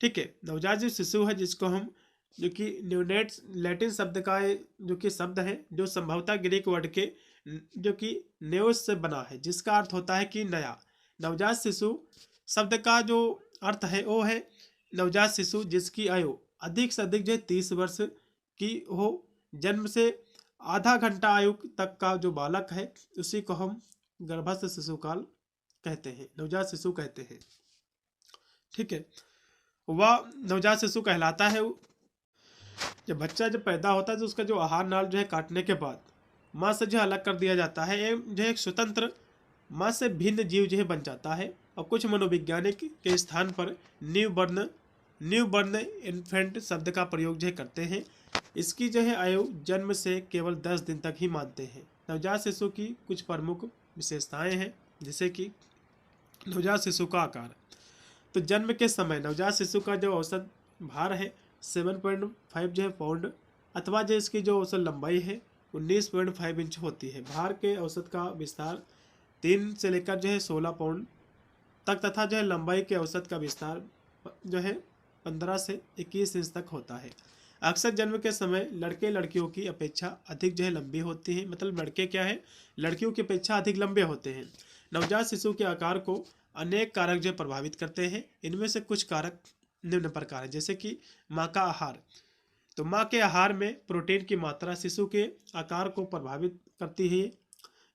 ठीक है, नवजात जो शिशु है जिसको हम, जो कि न्यूनेट लैटिन शब्द का जो कि शब्द है जो संभवतः ग्रीक वर्ड के जो कि नेओस से बना है, जिसका अर्थ होता है कि नया। नवजात शिशु शब्द का जो अर्थ है वो है नवजात शिशु जिसकी आयु अधिक से अधिक जो है 30 वर्ष की हो, जन्म से आधा घंटा आयु तक का जो बालक है उसी को हम गर्भस्थ शिशु काल कहते हैं, नवजात शिशु कहते हैं। ठीक है, वह नवजात शिशु कहलाता है जब पैदा होता है तो उसका जो आहार नाल जो है काटने के बाद माँ से जो है अलग कर दिया जाता है, एवं जो एक स्वतंत्र माँ से भिन्न जीव जो है बन जाता है। और कुछ मनोवैज्ञानिक के स्थान पर न्यू बर्न इन्फेंट शब्द का प्रयोग जो है करते हैं। इसकी जो है आयु जन्म से केवल 10 दिन तक ही मानते हैं। नवजात शिशु की कुछ प्रमुख विशेषताएं हैं, जैसे कि नवजात शिशु का आकार। तो जन्म के समय नवजात शिशु का जो औसत भार है 7.5 जो है पाउंड, अथवा जो इसकी जो औसत लंबाई है 19.5 इंच होती है। भार के औसत का विस्तार 3 से लेकर जो है 16 पाउंड तक, तथा जो है लंबाई के औसत का विस्तार जो है 15 से 21 इंच तक होता है। अक्सर जन्म के समय लड़के लड़कियों की अपेक्षा अधिक जो है लंबी होती है, मतलब लड़के क्या है लड़कियों की अपेक्षा अधिक लंबे होते हैं। नवजात शिशु के आकार को अनेक कारक जो प्रभावित करते हैं। इनमें से कुछ कारक निम्न प्रकार है, जैसे कि माँ का आहार। तो माँ के आहार में प्रोटीन की मात्रा शिशु के आकार को प्रभावित करती है।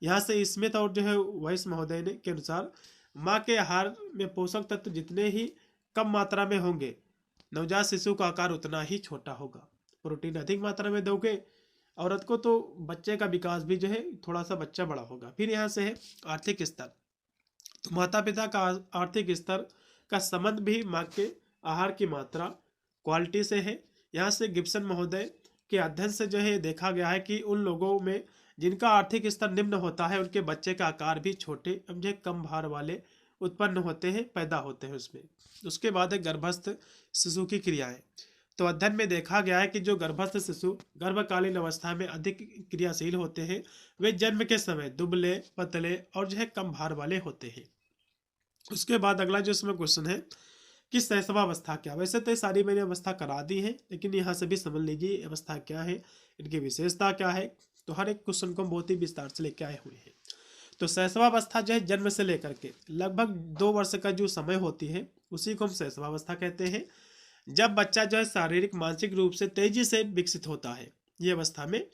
यहाँ से स्मिथ और जो है वाइस महोदय ने के अनुसार माँ के आहार में पोषक तत्व जितने ही कम मात्रा में होंगे नवजात शिशु का आकार उतना ही छोटा होगा। प्रोटीन अधिक मात्रा में दोगे औरत को तो बच्चे का विकास भी जो है थोड़ा सा बच्चा बड़ा होगा। फिर यहाँ से है आर्थिक स्तर। तो माता पिता का आर्थिक स्तर का संबंध भी माँ के आहार की मात्रा क्वालिटी से है। यहाँ से गिब्सन महोदय के अध्ययन से जो है देखा गया है कि उन लोगों में जिनका आर्थिक स्तर निम्न होता है उनके बच्चे का आकार भी छोटे जो कम भार वाले उत्पन्न होते हैं, पैदा होते हैं उसमें। उसके बाद है गर्भस्थ शिशु की क्रियाएं। तो अध्ययन में देखा गया है कि जो गर्भस्थ शिशु गर्भकालीन अवस्था में अधिक क्रियाशील होते हैं वे जन्म के समय दुबले, पतले और जो है कम भार वाले होते हैं। उसके बाद अगला जो इसमें क्वेश्चन है कि शैशवावस्था क्या। वैसे तो सारी मैंने अवस्था करा दी है, लेकिन यहाँ से भी समझ लीजिए अवस्था क्या है, इनकी विशेषता क्या है। तो हर एक क्वेश्चन को बहुत ही विस्तार से लेके आए हुए हैं। तो शैशवावस्था जो है जन्म से लेकर के लगभग 2 वर्ष का जो समय होती है उसी को हम शैशवावस्था कहते हैं। जब बच्चा जो है शारीरिक मानसिक रूप से तेजी से विकसित होता है ये अवस्था में,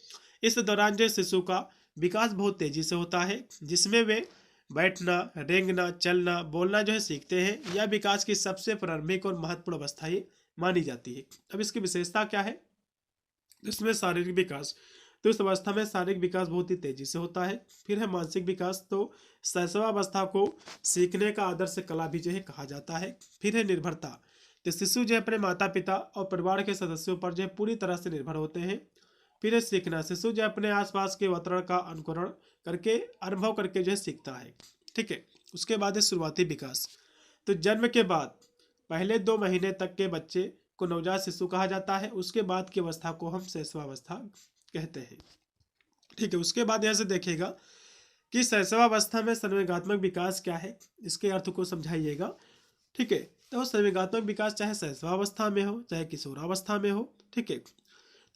इस दौरान जो शिशु का विकास बहुत तेजी से होता है, जिसमें वे बैठना, रेंगना, चलना, बोलना जो है सीखते हैं। यह विकास की सबसे प्रारंभिक और महत्वपूर्ण अवस्था ही मानी जाती है। अब इसकी विशेषता क्या है, इसमें शारीरिक विकास। तो इस अवस्था में शारीरिक विकास बहुत ही तेजी से होता है। फिर है मानसिक विकास। तो शैशवावस्था को सीखने का आदर्श कला भी जो है कहा जाता है। फिर है निर्भरता। तो शिशु जो है अपने माता पिता और परिवार के सदस्यों पर जो है पूरी तरह से निर्भर होते हैं। फिर है सीखना, शिशु जो अपने आसपास के वातावरण का अनुकरण करके अनुभव करके जो है सीखता है। ठीक है, उसके बाद है शुरुआती विकास। तो जन्म के बाद पहले 2 महीने तक के बच्चे को नवजात शिशु कहा जाता है। उसके बाद की अवस्था को हम शैशवावस्था कहते हैं। ठीक है, उसके बाद यहाँ से देखिएगा कि शैशवावस्था में संवेगात्मक विकास क्या है, इसके अर्थ को समझाइएगा। ठीक है, तो संवेगात्मक विकास चाहे शैशवावस्था में हो चाहे किशोरावस्था में हो। ठीक है,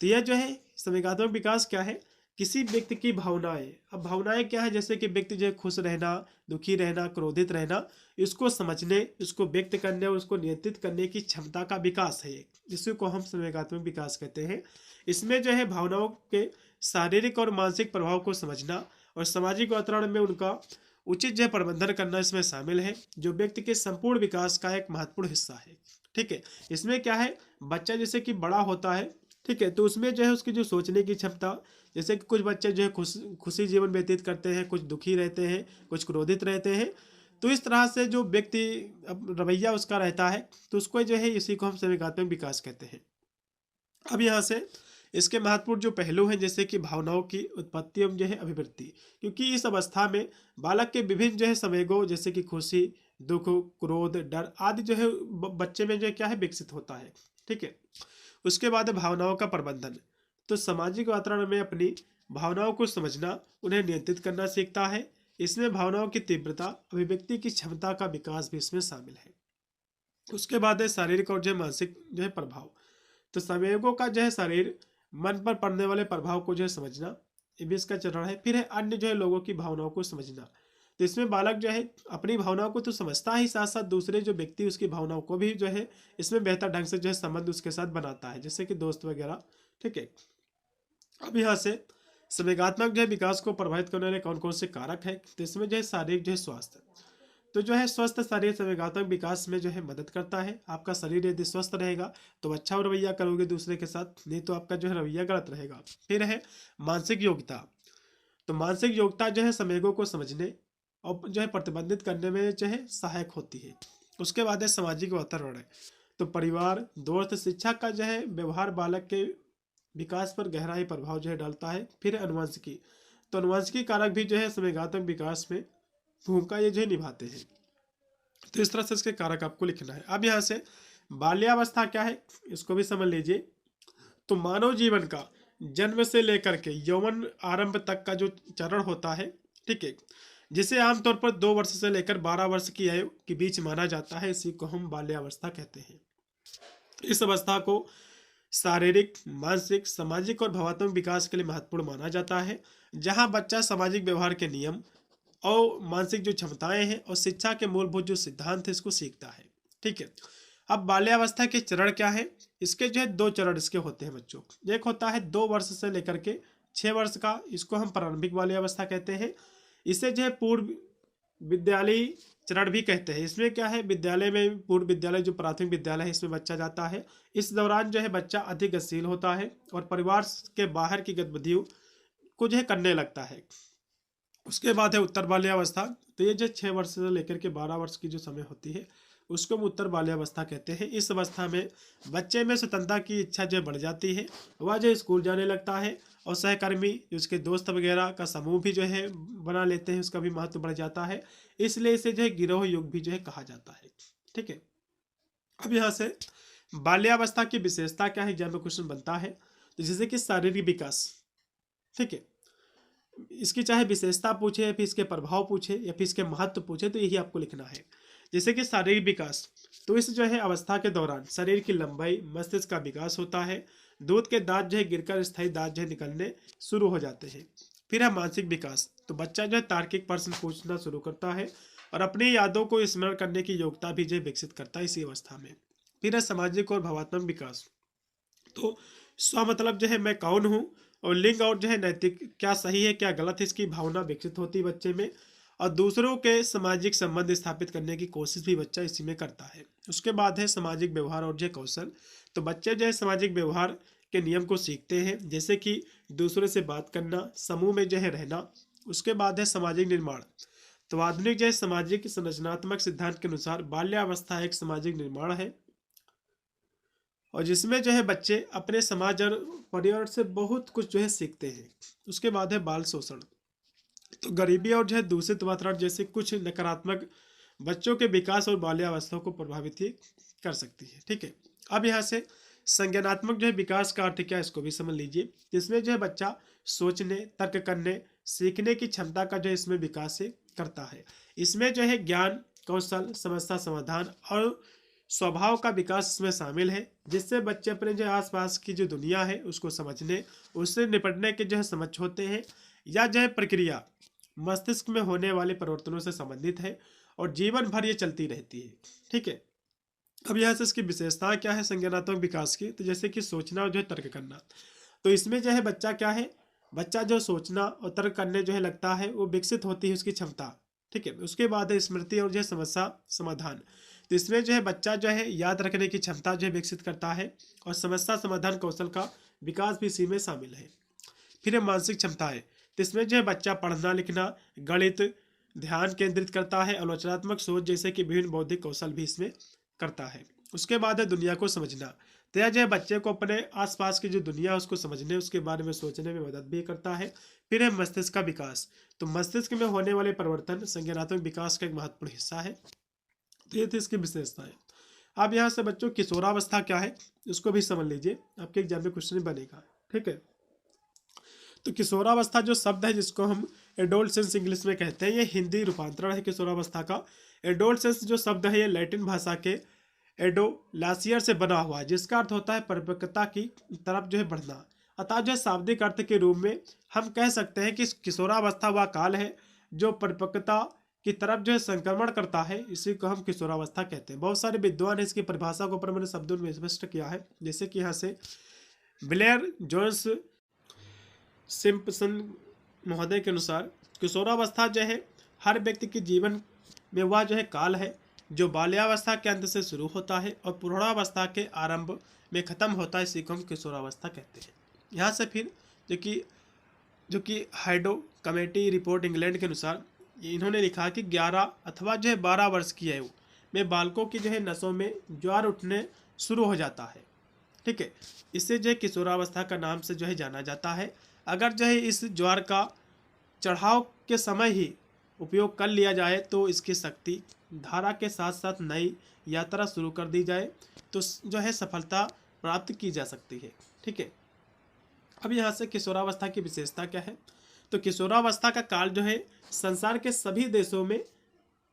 तो यह जो है संवेगात्मक विकास क्या है, किसी व्यक्ति की भावनाएं। अब भावनाएं क्या है, जैसे कि व्यक्ति जो है खुश रहना, दुखी रहना, क्रोधित रहना, इसको समझने, इसको व्यक्त करने और उसको नियंत्रित करने की क्षमता का विकास है, जिसको को हम संवेगात्मक विकास कहते हैं। इसमें जो है भावनाओं के शारीरिक और मानसिक प्रभाव को समझना और सामाजिक वातावरण में उनका उचित जो है प्रबंधन करना इसमें शामिल है, जो व्यक्ति के संपूर्ण विकास का एक महत्वपूर्ण हिस्सा है। ठीक है, इसमें क्या है, बच्चा जैसे कि बड़ा होता है, ठीक है, तो उसमें जो है उसकी जो सोचने की क्षमता, जैसे कि कुछ बच्चे जो है खुशी जीवन व्यतीत करते हैं, कुछ दुखी रहते हैं, कुछ क्रोधित रहते हैं, तो इस तरह से जो व्यक्ति अब रवैया उसका रहता है, तो उसको जो है इसी को हम संवेगात्मक विकास कहते हैं। अब यहाँ से इसके महत्वपूर्ण जो पहलू हैं, जैसे कि भावनाओं की उत्पत्ति एवं जो है अभिवृद्धि, क्योंकि इस अवस्था में बालक के विभिन्न जो है संवेगों, जैसे कि खुशी, दुख, क्रोध, डर आदि जो है बच्चे में जो है क्या है विकसित होता है। ठीक है, उसके बाद है भावनाओं का प्रबंधन। तो सामाजिक वातावरण में अपनी भावनाओं को समझना, उन्हें नियंत्रित करना सीखता है। इसमें भावनाओं की तीव्रता, अभिव्यक्ति की क्षमता का विकास भी इसमें शामिल है। उसके बाद है शारीरिक और जो है मानसिक जो है प्रभाव। तो संवेगों का जो है शरीर मन पर पड़ने वाले प्रभाव को जो है समझना, ये भी इसका चरण है। फिर है अन्य जो है लोगों की भावनाओं को समझना। तो इसमें बालक जो है अपनी भावनाओं को तो समझता ही, साथ साथ दूसरे जो व्यक्ति उसकी भावनाओं को भी जो है इसमें बेहतर ढंग से जो है संबंध उसके साथ बनाता है, जैसे कि दोस्त वगैरह। ठीक है, अब यहाँ से संवेगात्मक जो है विकास को प्रभावित करने वाले कौन कौन से कारक है, तो इसमें जो है शारीरिक जो है स्वास्थ्य। तो जो है स्वस्थ शरीर संवेगात्मक विकास में जो है मदद करता है। आपका शरीर यदि स्वस्थ रहेगा तो अच्छा रवैया करोगे दूसरे के साथ, नहीं तो आपका जो है रवैया गलत रहेगा। फिर है मानसिक योग्यता। तो मानसिक योग्यता जो है संवेगों को समझने और जो है प्रतिबंधित करने में जो है सहायक होती है। उसके बाद है सामाजिक वातावरण। तो परिवार, दोस्त, शिक्षा का जो है व्यवहार बालक के विकास पर गहरा ही प्रभाव जो है डालता है। फिर अनुवांशिकी। तो अनुवांशिकी कारक भी जो है संवेगात्मक विकास में भूमिका ये जो है निभाते हैं। तो इस तरह से इसके कारक आपको लिखना है। अब यहाँ से बाल्यावस्था क्या है, इसको भी समझ लीजिए। तो मानव जीवन का जन्म से लेकर के यौवन आरंभ तक का जो चरण होता है, ठीक है, जिसे आमतौर पर 2 वर्ष से लेकर 12 वर्ष की आयु के बीच माना जाता है, इसी को हम बाल्यावस्था कहते हैं। इस अवस्था को शारीरिक, मानसिक, सामाजिक और भावनात्मक विकास के लिए महत्वपूर्ण माना जाता है, जहां बच्चा सामाजिक व्यवहार के नियम और मानसिक जो क्षमताएं हैं और शिक्षा के मूलभूत जो सिद्धांत है इसको सीखता है। ठीक है, अब बाल्यावस्था के चरण क्या है, इसके जो है 2 चरण इसके होते हैं बच्चों। एक होता है 2 वर्ष से लेकर के 6 वर्ष का, इसको हम प्रारंभिक बाल्यावस्था कहते हैं। इसे जो है पूर्व विद्यालय चरण भी कहते हैं। इसमें क्या है, विद्यालय में पूर्व विद्यालय जो प्राथमिक विद्यालय है इसमें बच्चा जाता है। इस दौरान जो है बच्चा अधिक गतिशील होता है और परिवार के बाहर की गतिविधियों को जो है करने लगता है। उसके बाद है उत्तर बाल्यावस्था। तो ये जो 6 वर्ष से लेकर के 12 वर्ष की जो समय होती है उसको हम उत्तर बाल्यावस्था कहते हैं। इस अवस्था में बच्चे में स्वतंत्रता की इच्छा जो बढ़ जाती है, वह जो स्कूल जाने लगता है और सहकर्मी, उसके दोस्त वगैरह का समूह भी जो है बना लेते हैं, उसका भी महत्व बढ़ जाता है। इसलिए इसे जो है गिरोह युग भी जो है कहा जाता है। ठीक है, अब यहाँ से बाल्यावस्था की विशेषता क्या है, जब क्वेश्चन बनता है, तो जैसे कि शारीरिक विकास। ठीक है, इसकी चाहे विशेषता पूछे या फिर इसके प्रभाव पूछे या फिर इसके महत्व पूछे, तो यही आपको लिखना है। जैसे कि शारीरिक विकास, तो इस जो है अवस्था के दौरान शरीर की लंबाई, मस्तिष्क का विकास होता है। दूध के दांत जो है गिरकर स्थायी दांत जो है निकलने शुरू हो जाते हैं। फिर है मानसिक विकास। तो बच्चा जो है तार्किक प्रश्न पूछना शुरू करता है और अपनी यादों को स्मरण करने की योग्यता भी जो विकसित करता है इसी अवस्था में। फिर है सामाजिक और भावनात्मक विकास। तो स्व मतलब जो है मैं कौन हूँ, और लिंग और जो है नैतिक, क्या सही है क्या गलत है, इसकी भावना विकसित होती है बच्चे में। और दूसरों के सामाजिक संबंध स्थापित करने की कोशिश भी बच्चा इसी में करता है। उसके बाद है सामाजिक व्यवहार और जो कौशल। तो बच्चे जो है सामाजिक व्यवहार के नियम को सीखते हैं, जैसे कि दूसरों से बात करना, समूह में जो है रहना। उसके बाद है सामाजिक निर्माण। तो आधुनिक जो है सामाजिक संरचनात्मक सिद्धांत के अनुसार बाल्यावस्था एक सामाजिक निर्माण है और जिसमें जो है बच्चे अपने समाज और पर्यावरण से बहुत कुछ जो है सीखते हैं। उसके बाद है बाल शोषण। तो गरीबी और जो है दूषित वातावरण जैसे कुछ नकारात्मक बच्चों के विकास और बाल्यावस्था को प्रभावित ही कर सकती है। ठीक है, अब यहाँ से संज्ञानात्मक जो है विकास का अर्थ क्या है इसको भी समझ लीजिए। इसमें जो है बच्चा सोचने, तर्क करने, सीखने की क्षमता का जो है इसमें विकास से करता है। इसमें जो है ज्ञान, कौशल, समस्या समाधान और स्वभाव का विकास इसमें शामिल है, जिससे बच्चे अपने जो आसपास की जो दुनिया है उसको समझने, उससे निपटने के जो है समझ होते हैं। या जो है प्रक्रिया मस्तिष्क में होने वाले परिवर्तनों से संबंधित है और जीवन भर ये चलती रहती है। ठीक है, अब यहाँ से इसकी विशेषता क्या है संज्ञानात्मक विकास की, तो जैसे कि सोचना और जो है तर्क करना। तो इसमें जो है बच्चा क्या है, बच्चा जो सोचना और तर्क करने जो है लगता है वो विकसित होती है उसकी क्षमता। ठीक है, उसके बाद है स्मृति और जो है समस्या समाधान। तो इसमें जो है बच्चा जो है याद रखने की क्षमता जो है विकसित करता है और समस्या समाधान कौशल का विकास भी इसी में शामिल है। फिर है मानसिक क्षमताएं। तो इसमें जो है बच्चा पढ़ना लिखना, गणित, ध्यान केंद्रित करता है, आलोचनात्मक सोच जैसे कि विभिन्न बौद्धिक कौशल भी इसमें करता है। उसके बाद है दुनिया को समझना। तो यह जो है बच्चे को अपने आसपास की जो दुनिया है उसको समझने, उसके बारे में सोचने में मदद भी करता है। फिर है मस्तिष्क का विकास। तो मस्तिष्क में होने वाले परिवर्तन संज्ञानात्मक विकास का एक महत्वपूर्ण हिस्सा है। तो ये थी इसकी विशेषताएं। अब यहाँ से बच्चों किशोरावस्था क्या है उसको भी समझ लीजिए, आपके एग्जाम में क्वेश्चन बनेगा। ठीक है, तो किशोरावस्था जो शब्द है जिसको हम एडोलसेंस इंग्लिश में कहते हैं, ये हिंदी रूपांतरण है किशोरावस्था का। एडोलसेंस जो शब्द है ये लैटिन भाषा के एडोलासियर से बना हुआ है, जिसका अर्थ होता है परिपक्वता की तरफ जो है बढ़ना। अतः जो है शाब्दिक अर्थ के रूप में हम कह सकते हैं कि किशोरावस्था वह काल है जो परिपक्वता की तरफ जो है संक्रमण करता है, इसी को हम किशोरावस्था कहते हैं। बहुत सारे विद्वान इसकी परिभाषा को ऊपर मैंने शब्दों में स्पष्ट किया है, जैसे कि यहाँ से ब्लेयर जोन्स सिम्पसन महोदय के अनुसार किशोरावस्था जो है हर व्यक्ति के जीवन में वह जो है काल है जो बाल्यावस्था के अंत से शुरू होता है और प्रौढ़ावस्था के आरंभ में खत्म होता है, इसी को हम किशोरावस्था कहते हैं। यहाँ से फिर जो कि हाइडो कमेटी रिपोर्ट इंग्लैंड के अनुसार इन्होंने लिखा कि 11 अथवा जो है 12 वर्ष की आयु में बालकों की जो है नसों में ज्वार उठने शुरू हो जाता है। ठीक है, इससे जो है किशोरावस्था का नाम से जो है जाना जाता है। अगर जो है इस ज्वार का चढ़ाव के समय ही उपयोग कर लिया जाए तो इसकी शक्ति धारा के साथ साथ नई यात्रा शुरू कर दी जाए तो जो है सफलता प्राप्त की जा सकती है। ठीक है, अब यहाँ से किशोरावस्था की विशेषता क्या है, तो किशोरावस्था का काल जो है संसार के सभी देशों में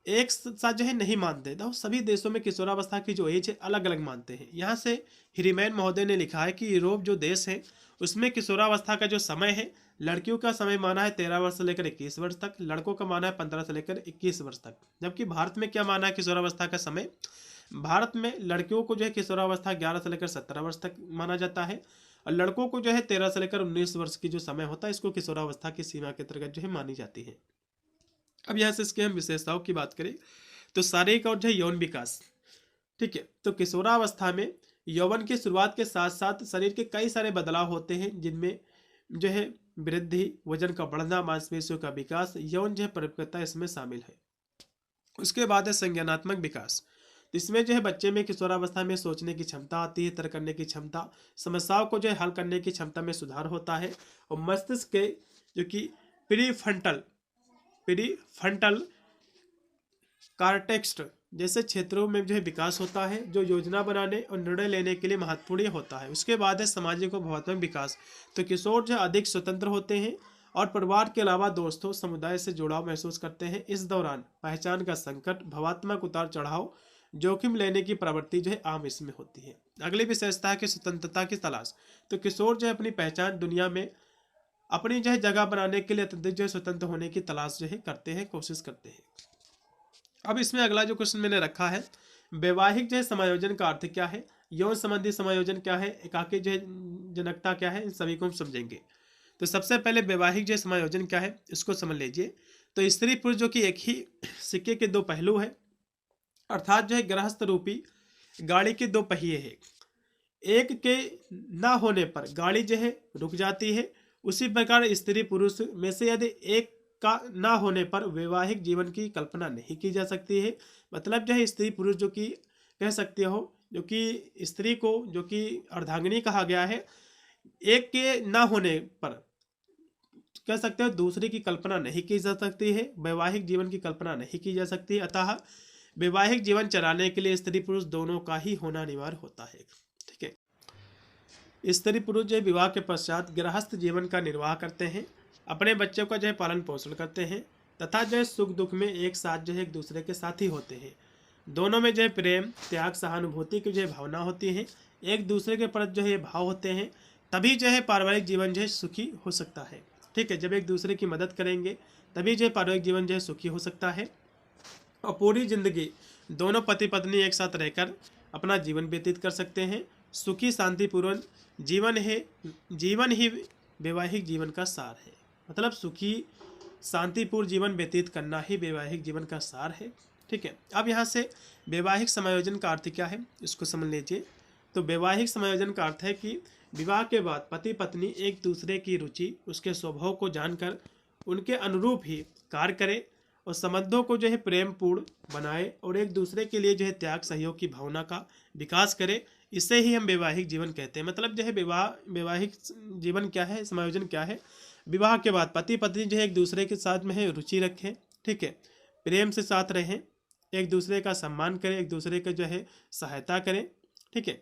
एक साथ जो है नहीं मानते, तो सभी देशों में किशोरावस्था की जो एज है अलग अलग मानते हैं। यहाँ से हिरीमैन महोदय ने लिखा है कि यूरोप जो देश है उसमें किशोरावस्था का जो समय है, लड़कियों का समय माना है 13 वर्ष से लेकर 21 वर्ष तक, लड़कों का माना है 15 से लेकर 21 वर्ष तक। जबकि भारत में क्या माना है किशोरावस्था का समय, भारत में लड़कियों को जो है किशोरावस्था 11 से लेकर 17 वर्ष तक माना जाता है और लड़कों को जो है 13 से लेकर 19 वर्ष की जो समय होता है इसको किशोरावस्था की सीमा के अंतर्गत जो है मानी जाती है। अब यहाँ से इसके हम विशेषताओं की बात करें तो शारीरिक और जो है यौन विकास। ठीक है, तो किशोरावस्था में यौवन की शुरुआत के साथ साथ शरीर के कई सारे बदलाव होते हैं, जिनमें जो है वृद्धि, वजन का बढ़ना, मांसपेशियों का विकास, यौन जो है परिपक्वता इसमें शामिल है। उसके बाद है संज्ञानात्मक विकास। इसमें जो है बच्चे में किशोरावस्था में सोचने की क्षमता आती है, तर्क करने की क्षमता, समस्याओं को जो है हल करने की क्षमता में सुधार होता है और मस्तिष्क के जो कि प्रीफ्रंटल कॉर्टेक्स जैसे क्षेत्रों में जो है विकास होता है, जो योजना बनाने और निर्णय लेने के लिए महत्वपूर्ण होता है। उसके बाद है सामाजिक और भावनात्मक विकास। तो किशोर जो अधिक स्वतंत्र होते हैं और परिवार के अलावा दोस्तों, समुदाय से जुड़ाव महसूस करते हैं। इस दौरान पहचान का संकट, भावात्मक उतार चढ़ाव, जोखिम लेने की प्रवृत्ति जो है आम इसमें होती है। अगली विशेषता है कि स्वतंत्रता की तलाश। तो किशोर जो है अपनी पहचान दुनिया में अपनी जो है जगह बनाने के लिए अत्यधिक जो है स्वतंत्र होने की तलाश जो है करते हैं, कोशिश करते हैं। अब इसमें अगला जो क्वेश्चन मैंने रखा है, वैवाहिक जो है समायोजन का अर्थ क्या है, यौन संबंधी समायोजन क्या है, एकाकी जो है जनकता क्या है, इन सभी को हम समझेंगे। तो सबसे पहले वैवाहिक जो है समायोजन क्या है इसको समझ लीजिए। तो स्त्री पुरुष जो कि एक ही सिक्के के दो पहलू है, अर्थात जो है गृहस्थ रूपी गाड़ी के दो पहिए हैं, एक के ना होने पर गाड़ी जो है रुक जाती है, उसी प्रकार स्त्री पुरुष में से यदि एक का ना होने पर वैवाहिक जीवन की कल्पना नहीं की जा सकती है। मतलब जो है स्त्री पुरुष जो कि कह सकते हो जो कि स्त्री को जो कि अर्धांगिनी कहा गया है, एक के ना होने पर कह सकते हो दूसरे की कल्पना नहीं की जा सकती है, वैवाहिक जीवन की कल्पना नहीं की जा सकती। अतः वैवाहिक जीवन चलाने के लिए स्त्री पुरुष दोनों का ही होना अनिवार्य होता है। ठीक है, स्त्री पुरुष जो विवाह के पश्चात गृहस्थ जीवन का निर्वाह करते हैं, अपने बच्चों का जो है पालन पोषण करते हैं तथा जो है सुख दुख में एक साथ जो है एक दूसरे के साथ ही होते हैं। दोनों में जो है प्रेम त्याग सहानुभूति की जो है भावना होती है, एक दूसरे के प्रति जो है ये भाव होते हैं, तभी जो है पारिवारिक जीवन जो है सुखी हो सकता है। ठीक है, जब एक दूसरे की मदद करेंगे तभी जो है पारिवारिक जीवन जो है सुखी हो सकता है। और पूरी जिंदगी दोनों पति पत्नी एक साथ रहकर अपना जीवन व्यतीत कर सकते हैं। सुखी शांतिपूर्ण जीवन ही वैवाहिक जीवन का सार है। मतलब सुखी शांतिपूर्ण जीवन व्यतीत करना ही वैवाहिक जीवन का सार है। ठीक है, अब यहाँ से वैवाहिक समायोजन का अर्थ क्या है इसको समझ लीजिए। तो वैवाहिक समायोजन का अर्थ है कि विवाह के बाद पति पत्नी एक दूसरे की रुचि उसके स्वभाव को जानकर उनके अनुरूप ही कार्य करे और संबंधों को जो है प्रेम पूर्ण बनाए और एक दूसरे के लिए जो है त्याग सहयोग की भावना का विकास करे। इसे ही हम वैवाहिक जीवन कहते हैं। मतलब जो है वैवाहिक जीवन क्या है, समायोजन क्या है, विवाह के बाद पति पत्नी जो है एक दूसरे के साथ में है रुचि रखें। ठीक है, प्रेम से साथ रहें, एक दूसरे का सम्मान करें, एक दूसरे का जो है सहायता करें। ठीक है,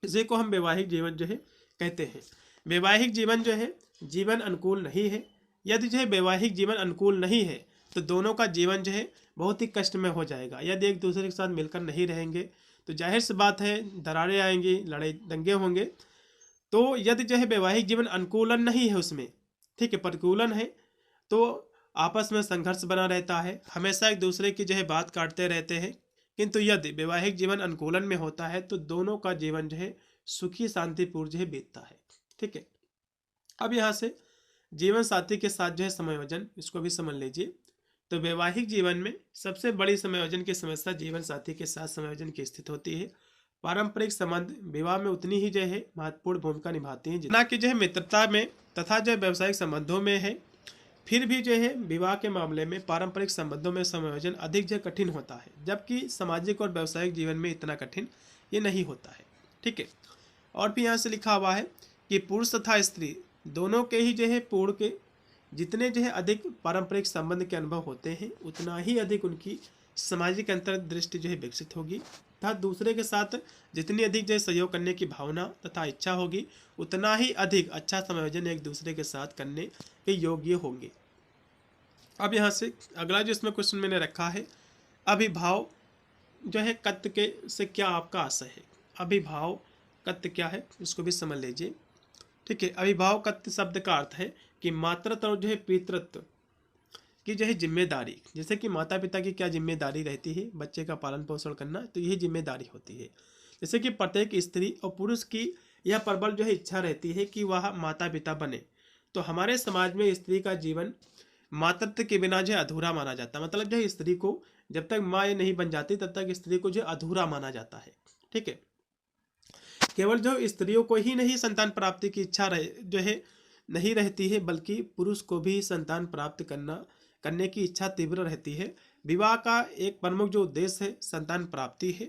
इसी को हम वैवाहिक जीवन जो है कहते हैं। वैवाहिक जीवन जो है जीवन अनुकूल नहीं है। यदि जो है वैवाहिक जीवन अनुकूल नहीं है तो दोनों का जीवन जो है बहुत ही कष्ट में हो जाएगा। यदि एक दूसरे के साथ मिलकर नहीं रहेंगे तो जाहिर सी बात है दरारें आएंगी, लड़ाई दंगे होंगे। तो यदि जो है वैवाहिक जीवन अनुकूलन नहीं है उसमें, ठीक है, प्रतिकूलन है, तो आपस में संघर्ष बना रहता है, हमेशा एक दूसरे की जो है बात काटते रहते हैं। किंतु यदि वैवाहिक जीवन अनुकूलन में होता है तो दोनों का जीवन जो है सुखी शांतिपूर्ण जो है बीतता है। ठीक है, अब यहाँ से जीवन साथी के साथ जो है समायोजन, इसको भी समझ लीजिए। तो वैवाहिक जीवन में सबसे बड़ी समायोजन की समस्या जीवन साथी के साथ समायोजन की स्थिति होती है। पारंपरिक संबंध विवाह में उतनी ही जो है महत्वपूर्ण भूमिका निभाती हैं जितना कि जो है मित्रता में तथा जो है व्यावसायिक संबंधों में है। फिर भी जो है विवाह के मामले में पारंपरिक संबंधों में समायोजन अधिक जो कठिन होता है, जबकि सामाजिक और व्यावसायिक जीवन में इतना कठिन ये नहीं होता है। ठीक है, और भी यहाँ से लिखा हुआ है कि पुरुष तथा स्त्री दोनों के ही जो है पूर्ण के जितने जो है अधिक पारंपरिक संबंध के अनुभव होते हैं उतना ही अधिक उनकी सामाजिक अंतर्दृष्टि जो है विकसित होगी तथा दूसरे के साथ जितनी अधिक जो है सहयोग करने की भावना तथा इच्छा होगी उतना ही अधिक अच्छा समायोजन एक दूसरे के साथ करने के योग्य होंगे। अब यहाँ से अगला जो इसमें क्वेश्चन मैंने रखा है, अभिभाव जो है कत्व के से क्या आपका आशय है। अभिभाव कत्व क्या है इसको भी समझ लीजिए। ठीक है, अभिभाव कत्व शब्द का अर्थ है कि मातृत्व और जो है पितृत्व की जो है जिम्मेदारी, जैसे कि माता पिता की क्या जिम्मेदारी रहती है बच्चे का पालन पोषण करना, तो यही जिम्मेदारी होती है। जैसे कि प्रत्येक स्त्री और पुरुष की यह प्रबल जो है इच्छा रहती है कि वह माता पिता बने। तो हमारे समाज में स्त्री का जीवन मातृत्व के बिना जो है अधूरा माना जाता है। मतलब जो है स्त्री को जब तक माँ नहीं बन जाती तब तक स्त्री को जो है अधूरा माना जाता है। ठीक है, केवल जो स्त्रियों को ही नहीं संतान प्राप्ति की इच्छा जो है नहीं रहती है, बल्कि पुरुष को भी संतान प्राप्त करने की इच्छा तीव्र रहती है। विवाह का एक प्रमुख जो उद्देश्य है संतान प्राप्ति है,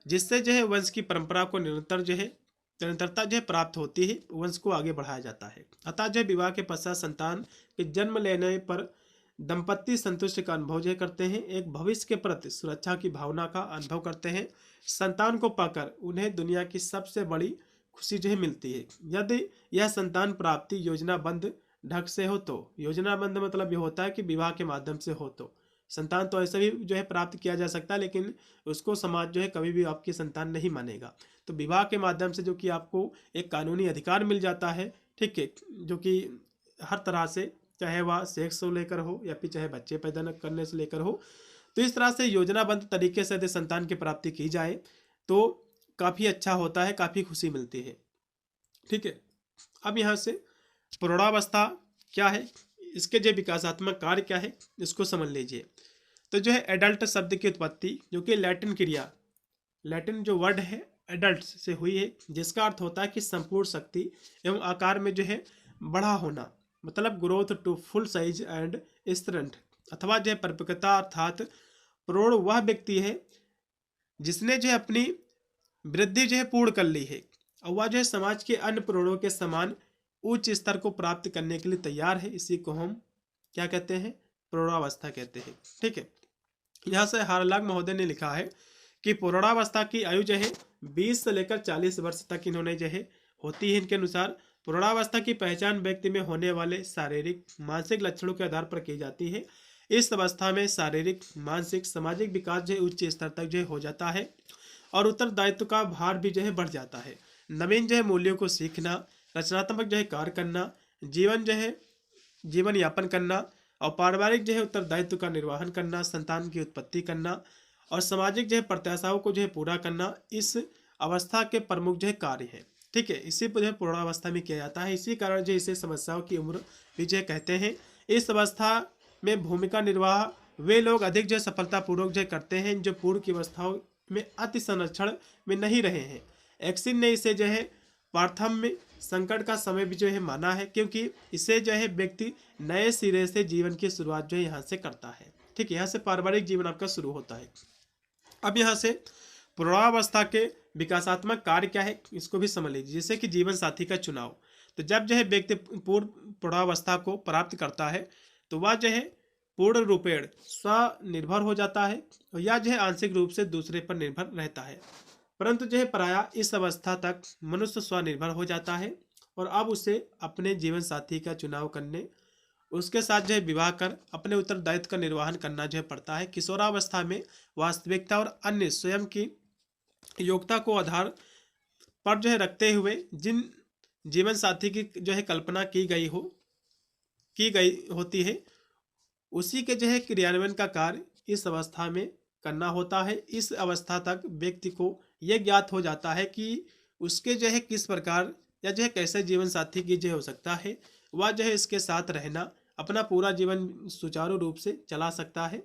जिससे जो है वंश की परंपरा को निरंतरता जो है प्राप्त होती है, वंश को आगे बढ़ाया जाता है। अतः जो विवाह के पश्चात संतान के जन्म लेने पर दंपत्ति संतुष्टि का अनुभव जो करते हैं, एक भविष्य के प्रति सुरक्षा की भावना का अनुभव करते हैं। संतान को पाकर उन्हें दुनिया की सबसे बड़ी खुशी जो है मिलती है। यदि यह संतान प्राप्ति योजनाबद्ध ढंग से हो तो, योजनाबद्ध मतलब ये होता है कि विवाह के माध्यम से हो तो संतान तो ऐसे भी जो है प्राप्त किया जा सकता है, लेकिन उसको समाज जो है कभी भी आपकी संतान नहीं मानेगा। तो विवाह के माध्यम से जो कि आपको एक कानूनी अधिकार मिल जाता है। ठीक है, जो कि हर तरह से चाहे वह सेक्स को लेकर हो या फिर चाहे बच्चे पैदा करने से लेकर हो, तो इस तरह से योजनाबद्ध तरीके से यदि संतान की प्राप्ति की जाए तो काफ़ी अच्छा होता है, काफ़ी खुशी मिलती है। ठीक है, अब यहाँ से प्रौढ़ावस्था क्या है, इसके जो विकासात्मक कार्य क्या है इसको समझ लीजिए। तो जो है एडल्ट शब्द की उत्पत्ति जो कि लैटिन जो वर्ड है एडल्ट से हुई है, जिसका अर्थ होता है कि संपूर्ण शक्ति एवं आकार में जो है बड़ा होना, मतलब growth to full size and strength, अथवा जो है परिपक्वता, अर्थात प्रौढ़ वह व्यक्ति है जिसने जो है अपनी वृद्धि जो है पूर्ण कर ली है और वह जो है समाज के अन्य प्रौढ़ों के समान उच्च स्तर को प्राप्त करने के लिए तैयार है। इसी को हम क्या कहते हैं, प्रौढ़ावस्था कहते हैं। ठीक है, यहाँ से हारलाग महोदय ने लिखा है कि प्रौढ़ावस्था की आयु जो है 20 से लेकर 40 वर्ष तक इन्होंने जो है होती है। इनके अनुसार प्रौढ़ावस्था की पहचान व्यक्ति में होने वाले शारीरिक मानसिक लक्षणों के आधार पर की जाती है। इस अवस्था में शारीरिक मानसिक सामाजिक विकास जो है उच्च स्तर तक जो है हो जाता है और उत्तरदायित्व का भार भी जो है बढ़ जाता है। नवीन जो है मूल्यों को सीखना, रचनात्मक जो है कार्य करना, जीवन यापन करना और पारिवारिक जो है उत्तरदायित्व का निर्वहन करना, संतान की उत्पत्ति करना और सामाजिक जो है प्रत्याशाओं को जो है पूरा करना इस अवस्था के प्रमुख जो है कार्य है। ठीक है, इसी पर जो है प्रौढ़ावस्था में किया जाता है। इसी कारण जो इसे समस्याओं की उम्र भी जो कहते हैं। इस अवस्था में भूमिका निर्वाह वे लोग अधिक जो सफलतापूर्वक जो करते हैं जो पूर्व की अवस्थाओं में अति संरक्षण में नहीं रहे हैं। एक्सिन ने इसे जो है प्राथम में संकट का समय भी जो है माना है, क्योंकि इसे जो है व्यक्ति नए सिरे से जीवन की शुरुआत जो है यहाँ से करता है। ठीक है, यहाँ से पारिवारिक जीवन आपका शुरू होता है। अब यहाँ से प्रौढ़ावस्था के विकासात्मक कार्य क्या है इसको भी समझ लीजिए। जैसे कि जीवन साथी का चुनाव, तो जब जो है व्यक्ति पूर्ण प्रौढ़ावस्था को प्राप्त करता है तो वह जो है पूर्ण रूपेण स्वनिर्भर हो जाता है या जो है आंशिक रूप से दूसरे पर निर्भर रहता है। परंतु जो है प्रायः इस अवस्था तक मनुष्य स्वनिर्भर हो जाता है और अब उसे अपने जीवन साथी का चुनाव करने, उसके साथ जो है विवाह कर अपने उत्तरदायित्व का निर्वहन करना जो है पड़ता है। किशोरावस्था में वास्तविकता और अन्य स्वयं की योग्यता को आधार पर जो है रखते हुए जिन जीवन साथी की जो है कल्पना की गई होती है उसी के जो है क्रियान्वयन का कार्य इस अवस्था में करना होता है। इस अवस्था तक व्यक्ति को यह ज्ञात हो जाता है कि उसके जो है किस प्रकार या जो है कैसे जीवन साथी की जो हो सकता है, वह जो है इसके साथ रहना अपना पूरा जीवन सुचारू रूप से चला सकता है।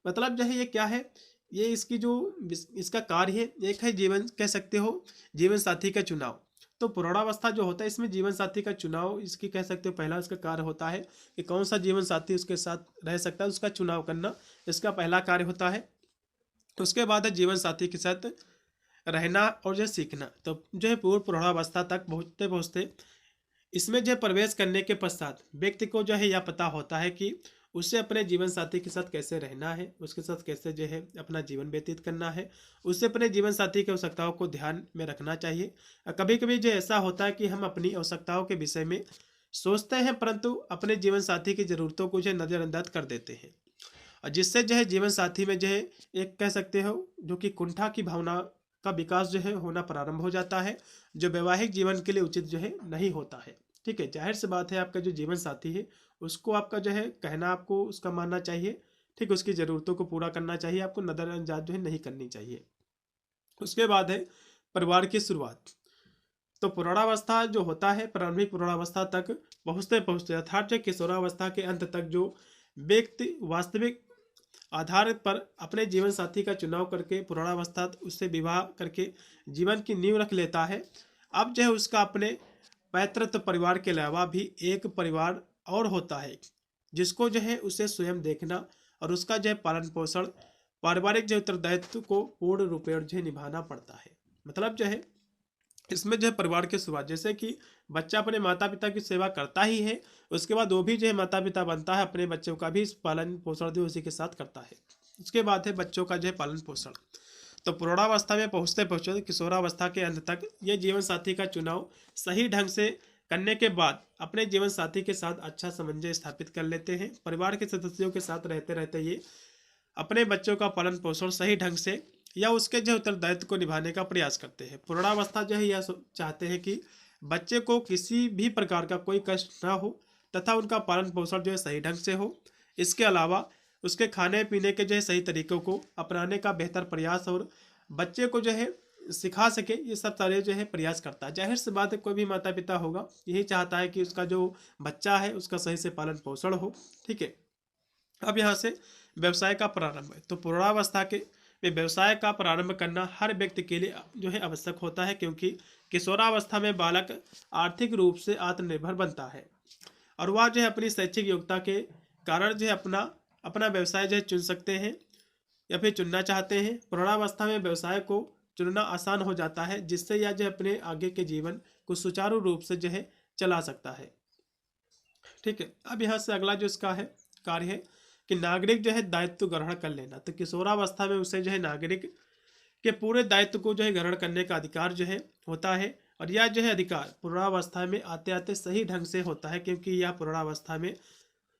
मतलब जो है ये क्या है, ये इसकी जो इसका कार्य है एक है जीवन कह सकते हो जीवन साथी का चुनाव। तो प्रौढ़ावस्था जो होता है इसमें जीवन साथी का चुनाव इसकी कह सकते हो पहला इसका कार्य होता है कि कौन सा जीवन साथी उसके साथ रह सकता है, उसका चुनाव करना इसका पहला कार्य होता है। तो उसके बाद है जीवन साथी के साथ रहना और जो सीखना। तो जो है पूर्व प्रौढ़ावस्था तक पहुँचते पहुँचते इसमें जो प्रवेश करने के पश्चात व्यक्ति को जो है यह पता होता है कि उसे अपने जीवन साथी के साथ कैसे रहना है, उसके साथ कैसे जो है अपना जीवन व्यतीत करना है, उसे अपने जीवन साथी की आवश्यकताओं को ध्यान में रखना चाहिए। कभी कभी जो ऐसा होता है कि हम अपनी आवश्यकताओं के विषय में सोचते हैं परंतु अपने जीवन साथी की ज़रूरतों को जो नज़रअंदाज कर देते हैं और जिससे जो है जीवन साथी में जो है एक कह सकते हो जो कि कुंठा की भावना का विकास जो है होना प्रारंभ हो जाता है, जो वैवाहिक जीवन के लिए उचित जो है नहीं होता है। ठीक है, जाहिर सी बात है आपका जो जीवन साथी है उसको आपका जो है कहना आपको उसका मानना चाहिए। ठीक, उसकी ज़रूरतों को पूरा करना चाहिए, आपको नज़रअंदाज जो है नहीं करनी चाहिए। उसके बाद है परिवार की शुरुआत। तो प्रौढ़ावस्था जो होता है प्रारंभिक प्रौढ़ावस्था तक पहुँचते पहुँचते अर्थात जो किशोरावस्था के अंत तक जो व्यक्ति वास्तविक आधार पर अपने जीवन साथी का चुनाव करके प्रौढ़ावस्था उससे विवाह करके जीवन की नींव रख लेता है। अब जो है उसका अपने पैतृत्व परिवार के अलावा भी एक परिवार और होता है जिसको जो है उसे स्वयं देखना और उसका जो है पालन पोषण पारिवारिक जो उत्तरदायित्व को पूर्ण रूपेण जो है निभाना पड़ता है। मतलब जो है इसमें जो है परिवार की शुरुआत, जैसे कि बच्चा अपने माता पिता की सेवा करता ही है उसके बाद वो भी जो है माता पिता बनता है, अपने बच्चों का भी पालन पोषण जो उसी के साथ करता है। उसके बाद है बच्चों का जो है पालन पोषण। तो प्रौढ़ावस्था में पहुँचते पहुँचते किशोरावस्था के अंत तक ये जीवन साथी का चुनाव सही ढंग से करने के बाद अपने जीवन साथी के साथ अच्छा समन्वय स्थापित कर लेते हैं। परिवार के सदस्यों के साथ रहते रहते ये अपने बच्चों का पालन पोषण सही ढंग से या उसके जो उत्तरदायित्व को निभाने का प्रयास करते हैं। प्रौढ़ावस्था जो है यह चाहते हैं कि बच्चे को किसी भी प्रकार का कोई कष्ट ना हो तथा उनका पालन पोषण जो है सही ढंग से हो। इसके अलावा उसके खाने पीने के जो है सही तरीकों को अपनाने का बेहतर प्रयास और बच्चे को जो है सिखा सके, ये सब सारे जो है प्रयास करता है। जाहिर सी बात है कोई भी माता पिता होगा यही चाहता है कि उसका जो बच्चा है उसका सही से पालन पोषण हो। ठीक है, अब यहाँ से व्यवसाय का प्रारंभ है। तो प्रौढ़ावस्था के व्यवसाय का प्रारंभ करना हर व्यक्ति के लिए जो है आवश्यक होता है, क्योंकि किशोरावस्था में बालक आर्थिक रूप से आत्मनिर्भर बनता है और वह जो है अपनी शैक्षिक योग्यता के कारण जो है अपना व्यवसाय जो है चुन सकते हैं या फिर चुनना चाहते हैं। प्रौढ़ावस्था में व्यवसाय को चुनना आसान हो जाता है, जिससे यह जो है अपने आगे के जीवन को सुचारू रूप से जो है चला सकता है। ठीक है, अब यहाँ से अगला जो इसका है कार्य है कि नागरिक जो है दायित्व ग्रहण कर लेना। तो किशोरावस्था में उसे जो है नागरिक के पूरे दायित्व को जो है ग्रहण करने का अधिकार जो है होता है, और यह जो है अधिकार पूर्णावस्था में आते आते सही ढंग से होता है, क्योंकि यह पूर्णावस्था में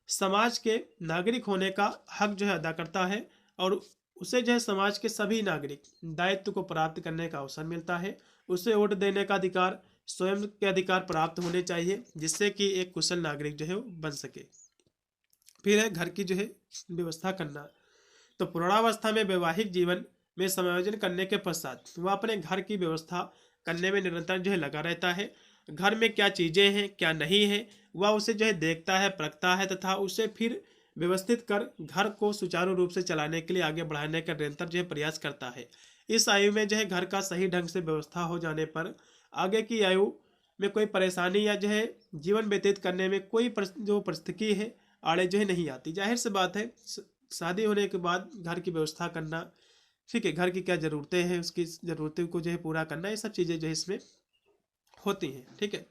समाज के नागरिक होने का हक जो है अदा करता है, और उसे जो है समाज के सभी नागरिक दायित्व को प्राप्त करने का अवसर मिलता है। उसे वोट देने का अधिकार, स्वयं के अधिकार प्राप्त होने चाहिए, जिससे कि एक कुशल नागरिक जो है वो बन सके। फिर है घर की जो है व्यवस्था करना। तो पूर्णावस्था में वैवाहिक जीवन में समायोजन करने के पश्चात वह अपने घर की व्यवस्था करने में निरंतर जो है लगा रहता है। घर में क्या चीज़ें हैं क्या नहीं है वह उसे जो है देखता है, परखता है, तथा उसे फिर व्यवस्थित कर घर को सुचारू रूप से चलाने के लिए आगे बढ़ाने का निरंतर जो है प्रयास करता है। इस आयु में जो है घर का सही ढंग से व्यवस्था हो जाने पर आगे की आयु में कोई परेशानी या जो है जीवन व्यतीत करने में कोई जो परिस्थिति है आड़े जो है नहीं आती। जाहिर सी बात है, शादी होने के बाद घर की व्यवस्था करना, ठीक है, घर की क्या ज़रूरतें हैं उसकी ज़रूरतों को जो है पूरा करना, ये सब चीज़ें जो है इसमें होती हैं। ठीक है,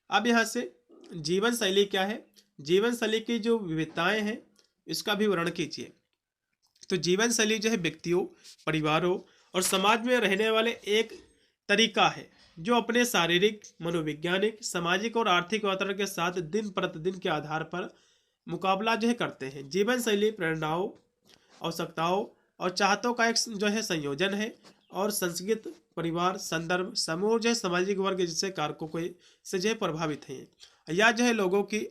अब यहाँ से जीवन शैली क्या है, जीवन शैली की जो विविधताएं हैं इसका भी वर्णन कीजिए। तो जीवन शैली जो है व्यक्तियों, परिवारों और समाज में रहने वाले एक तरीका है जो अपने शारीरिक, मनोवैज्ञानिक, सामाजिक और आर्थिक वातावरण के साथ दिन प्रतिदिन के आधार पर मुकाबला जो है करते हैं। जीवन शैली प्रेरणाओं, आवश्यकताओं और चाहतों का एक जो है संयोजन है, और संस्कृत, परिवार, संदर्भ, समूह जो है सामाजिक वर्ग जैसे कारकों को से जो है प्रभावित हैं। यह जो है लोगों की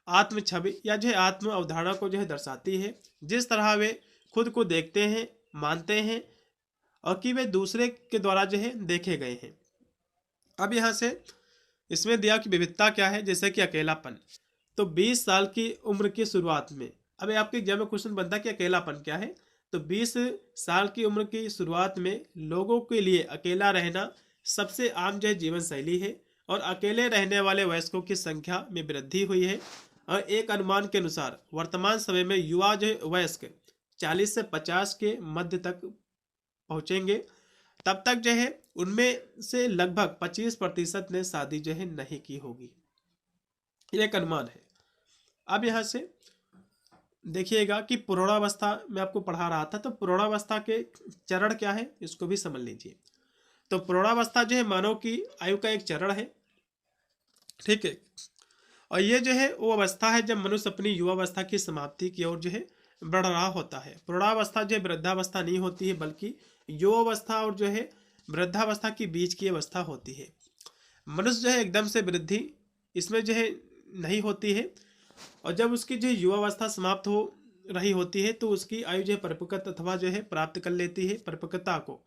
आत्म छवि या जो है आत्म अवधारणा को जो है दर्शाती है, जिस तरह वे खुद को देखते हैं, मानते हैं, और कि वे दूसरे के द्वारा जो है देखे गए हैं। अब यहाँ से इसमें दिया कि विविधता क्या है, जैसे कि अकेलापन। तो 20 साल की उम्र की शुरुआत में, अब आपके एग्जाम में क्वेश्चन बनता है कि अकेलापन क्या है। तो 20 साल की उम्र की शुरुआत में लोगों के लिए अकेला रहना सबसे आम जो है जीवन शैली है, और अकेले रहने वाले वयस्कों की संख्या में वृद्धि हुई है। और एक अनुमान के अनुसार वर्तमान समय में युवा जो है वयस्क 40 से 50 के मध्य तक पहुंचेंगे। तब तक जो है उनमें से लगभग 25% ने शादी जो है नहीं की होगी, एक अनुमान है। अब यहाँ से देखिएगा कि प्रौढ़ावस्था में आपको पढ़ा रहा था, तो प्रौढ़ावस्था के चरण क्या है इसको भी समझ लीजिए। तो प्रौढ़ावस्था जो है मानव की आयु का एक चरण है, ठीक है, और ये जो है वो अवस्था है जब मनुष्य अपनी युवावस्था की समाप्ति की ओर जो है बढ़ रहा होता है। प्रौढ़ावस्था जो है वृद्धावस्था नहीं होती है, बल्कि युवावस्था और जो है वृद्धावस्था के बीच की अवस्था होती है। मनुष्य जो है एकदम से वृद्धि इसमें जो है नहीं होती है, और जब उसकी जो युवावस्था समाप्त हो रही होती है तो उसकी आयु जो है परिपक्वता अथवा जो है प्राप्त कर लेती है परिपक्वता को,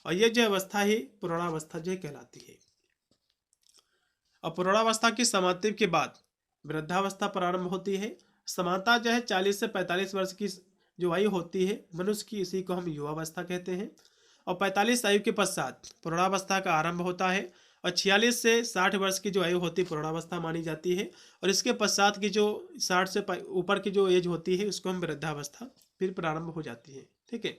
और ये जो अवस्था ही प्रौढ़ावस्था जो है कहलाती है। और प्रौढ़ावस्था की समाप्ति के बाद वृद्धावस्था प्रारंभ होती है। समानता जो है 40 से 45 वर्ष की जो आयु होती है मनुष्य की, इसी को हम युवावस्था कहते हैं। और 45 आयु के पश्चात प्रौढ़ावस्था का आरंभ होता है, और 46 से 60 वर्ष की जो आयु होती है प्रौढ़ावस्था मानी जाती है, और इसके पश्चात की जो 60 से ऊपर की जो एज होती है उसको हम वृद्धावस्था फिर प्रारंभ हो जाती है। ठीक है,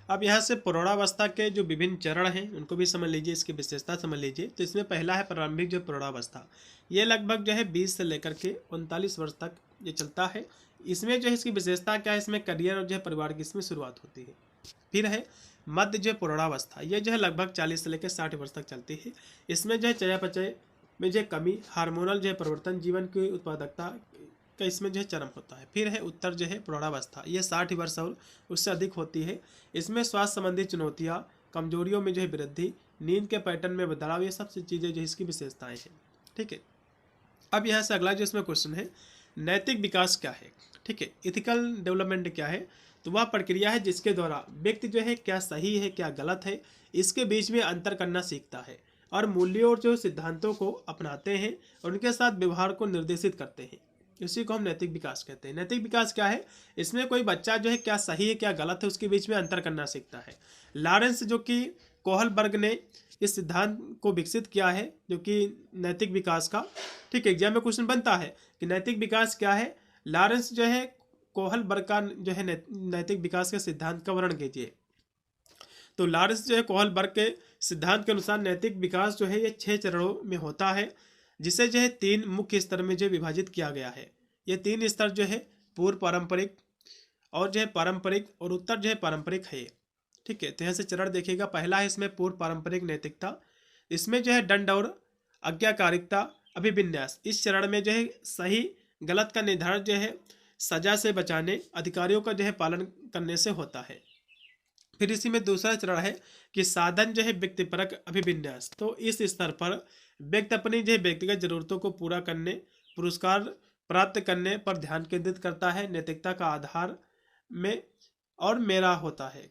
अब यहाँ से प्रौढ़ावस्था के जो विभिन्न चरण हैं उनको भी समझ लीजिए, इसकी विशेषता समझ लीजिए। तो इसमें पहला है प्रारंभिक जो प्रौढ़ावस्था, ये लगभग जो है 20 से लेकर के 39 वर्ष तक ये चलता है। इसमें जो है इसकी विशेषता क्या है, इसमें करियर और जो है परिवार की इसमें शुरुआत होती है। फिर है मध्य जो प्रौढ़ावस्था, ये जो है लगभग 40 से लेकर 60 वर्ष तक चलती है। इसमें जो है चयापचय में जो कमी, हार्मोनल जो है परिवर्तन, जीवन की उत्पादकता का इसमें जो है चरम होता है। फिर है उत्तर जो है प्रौढ़ावस्था, ये 60 वर्ष और उससे अधिक होती है। इसमें स्वास्थ्य संबंधी चुनौतियाँ, कमजोरियों में जो है वृद्धि, नींद के पैटर्न में बदलाव, ये सब चीज़ें जो इसकी विशेषताएँ हैं। ठीक है, अब यहाँ से अगला जो इसमें क्वेश्चन है, नैतिक विकास क्या है। ठीक है, इथिकल डेवलपमेंट क्या है। तो वह प्रक्रिया है जिसके द्वारा व्यक्ति जो है क्या सही है क्या गलत है इसके बीच में अंतर करना सीखता है, और मूल्यों और जो सिद्धांतों को अपनाते हैं और उनके साथ व्यवहार को निर्देशित करते हैं। इसी को हम नैतिक विकास कहते हैं। नैतिक विकास क्या है, इसमें कोई बच्चा जो है क्या सही है क्या गलत है उसके बीच में अंतर करना सीखता है। लॉरेंस जो कि कोहलबर्ग ने इस सिद्धांत को विकसित किया है जो कि नैतिक विकास का। ठीक है, एग्जाम में क्वेश्चन बनता है कि नैतिक विकास क्या है, लॉरेंस जो है कोहलबर्ग का जो है नैतिक विकास के सिद्धांत का वर्णन कीजिए। तो लॉरेंस जो है कोहलबर्ग के सिद्धांत के अनुसार नैतिक विकास जो है ये 6 चरणों में होता है, जिसे जो है 3 मुख्य स्तर में जो विभाजित किया गया है। ये 3 स्तर जो है पूर्व पारंपरिक और जो है पारंपरिक और उत्तर जो है पारंपरिक है। ठीक है, तो यहाँ से चरण देखिएगा। पहला है इसमें पूर्व पारंपरिक नैतिकता, इसमें जो है दंड और आज्ञाकारिता अभिविन्यास। इस चरण में जो है सही गलत का निर्धारण जो है सजा से बचाने अधिकारियों का जो है पालन करने से होता है। फिर इसी में दूसरा चरण है कि साधन जो है व्यक्तिपरक अभिविन्यास। तो इस स्तर पर व्यक्ति अपनी जो है व्यक्तिगत जरूरतों को पूरा करने, पुरस्कार प्राप्त करने पर ध्यान केंद्रित करता है। नैतिकता का आधार में और मेरा होता है।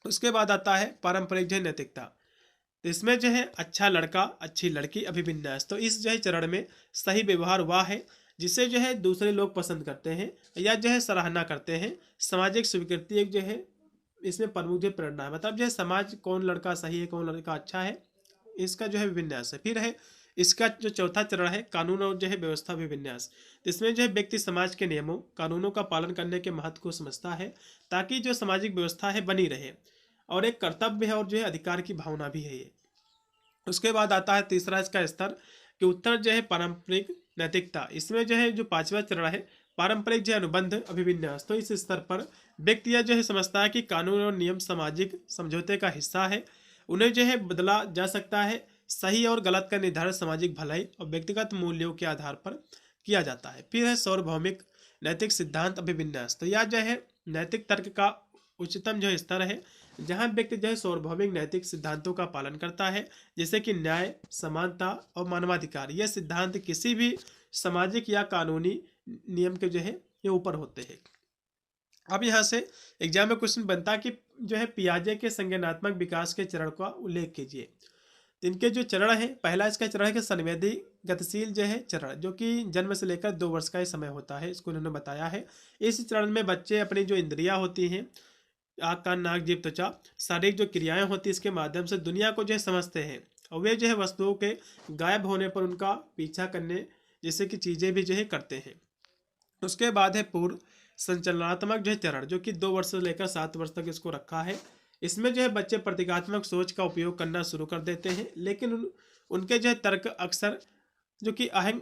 उसके बाद आता है पारंपरिक जो है नैतिकता, तो इसमें जो है अच्छा लड़का अच्छी लड़की अभिविन्यास। तो इस जो है चरण में सही व्यवहार वह है जिसे जो है दूसरे लोग पसंद करते हैं या जो है सराहना करते हैं। सामाजिक स्वीकृति एक जो है इसमें प्रमुख जो प्रेरणा है, मतलब जो है समाज कौन लड़का सही है कौन लड़का अच्छा है, इसका जो है विन्यास है। फिर है इसका जो चौथा चरण है कानून और जो है व्यवस्था विन्यास। तो इसमें जो है व्यक्ति समाज के नियमों कानूनों का पालन करने के महत्व को समझता है ताकि जो सामाजिक व्यवस्था है बनी रहे, और एक कर्तव्य है और जो है अधिकार की भावना भी है ये। उसके बाद आता है तीसरा इसका स्तर कि उत्तर जो है पारंपरिक नैतिकता। इसमें जो है जो पांचवा चरण है पारंपरिक जो है अनुबंध अभिविन्यास। तो इस स्तर पर व्यक्ति यह जो है समझता है कि कानून और नियम सामाजिक समझौते का हिस्सा है, उन्हें जो है बदला जा सकता है। सही और गलत का निर्धारण सामाजिक भलाई और व्यक्तिगत मूल्यों के आधार पर किया जाता है। फिर है सार्वभौमिक नैतिक सिद्धांत अभिविन्यास। तो यह जो है नैतिक तर्क का उच्चतम जो स्तर है जहां व्यक्ति जो है सार्वभौमिक नैतिक सिद्धांतों का पालन करता है, जैसे कि न्याय, समानता और मानवाधिकार। यह सिद्धांत किसी भी सामाजिक या कानूनी नियम के जो है ये ऊपर होते हैं। अब यहाँ से एग्जाम में क्वेश्चन बनता है कि जो है पियाजे के संज्ञानात्मक विकास के चरण का उल्लेख कीजिए। तो इनके जो चरण है, पहला इसका चरण है कि संवेदी गतिशील जो है चरण, जो कि जन्म से लेकर 2 वर्ष का ही समय होता है, इसको उन्होंने बताया है। इस चरण में बच्चे अपनी जो इंद्रियां होती हैं आँख कान नाक जीभ त्वचा शारीरिक जो क्रियाएं होती है इसके माध्यम से दुनिया को जो है समझते हैं, और वे जो है वस्तुओं के गायब होने पर उनका पीछा करने जैसे कि चीज़ें भी जो है करते हैं। उसके बाद है पूर्व संचलनात्मक जो है चरण, जो कि 2 वर्ष से लेकर 7 वर्ष तक इसको रखा है। इसमें जो है बच्चे प्रतीकात्मक सोच का उपयोग करना शुरू कर देते हैं, लेकिन उनके जो है तर्क अक्सर जो कि अहंग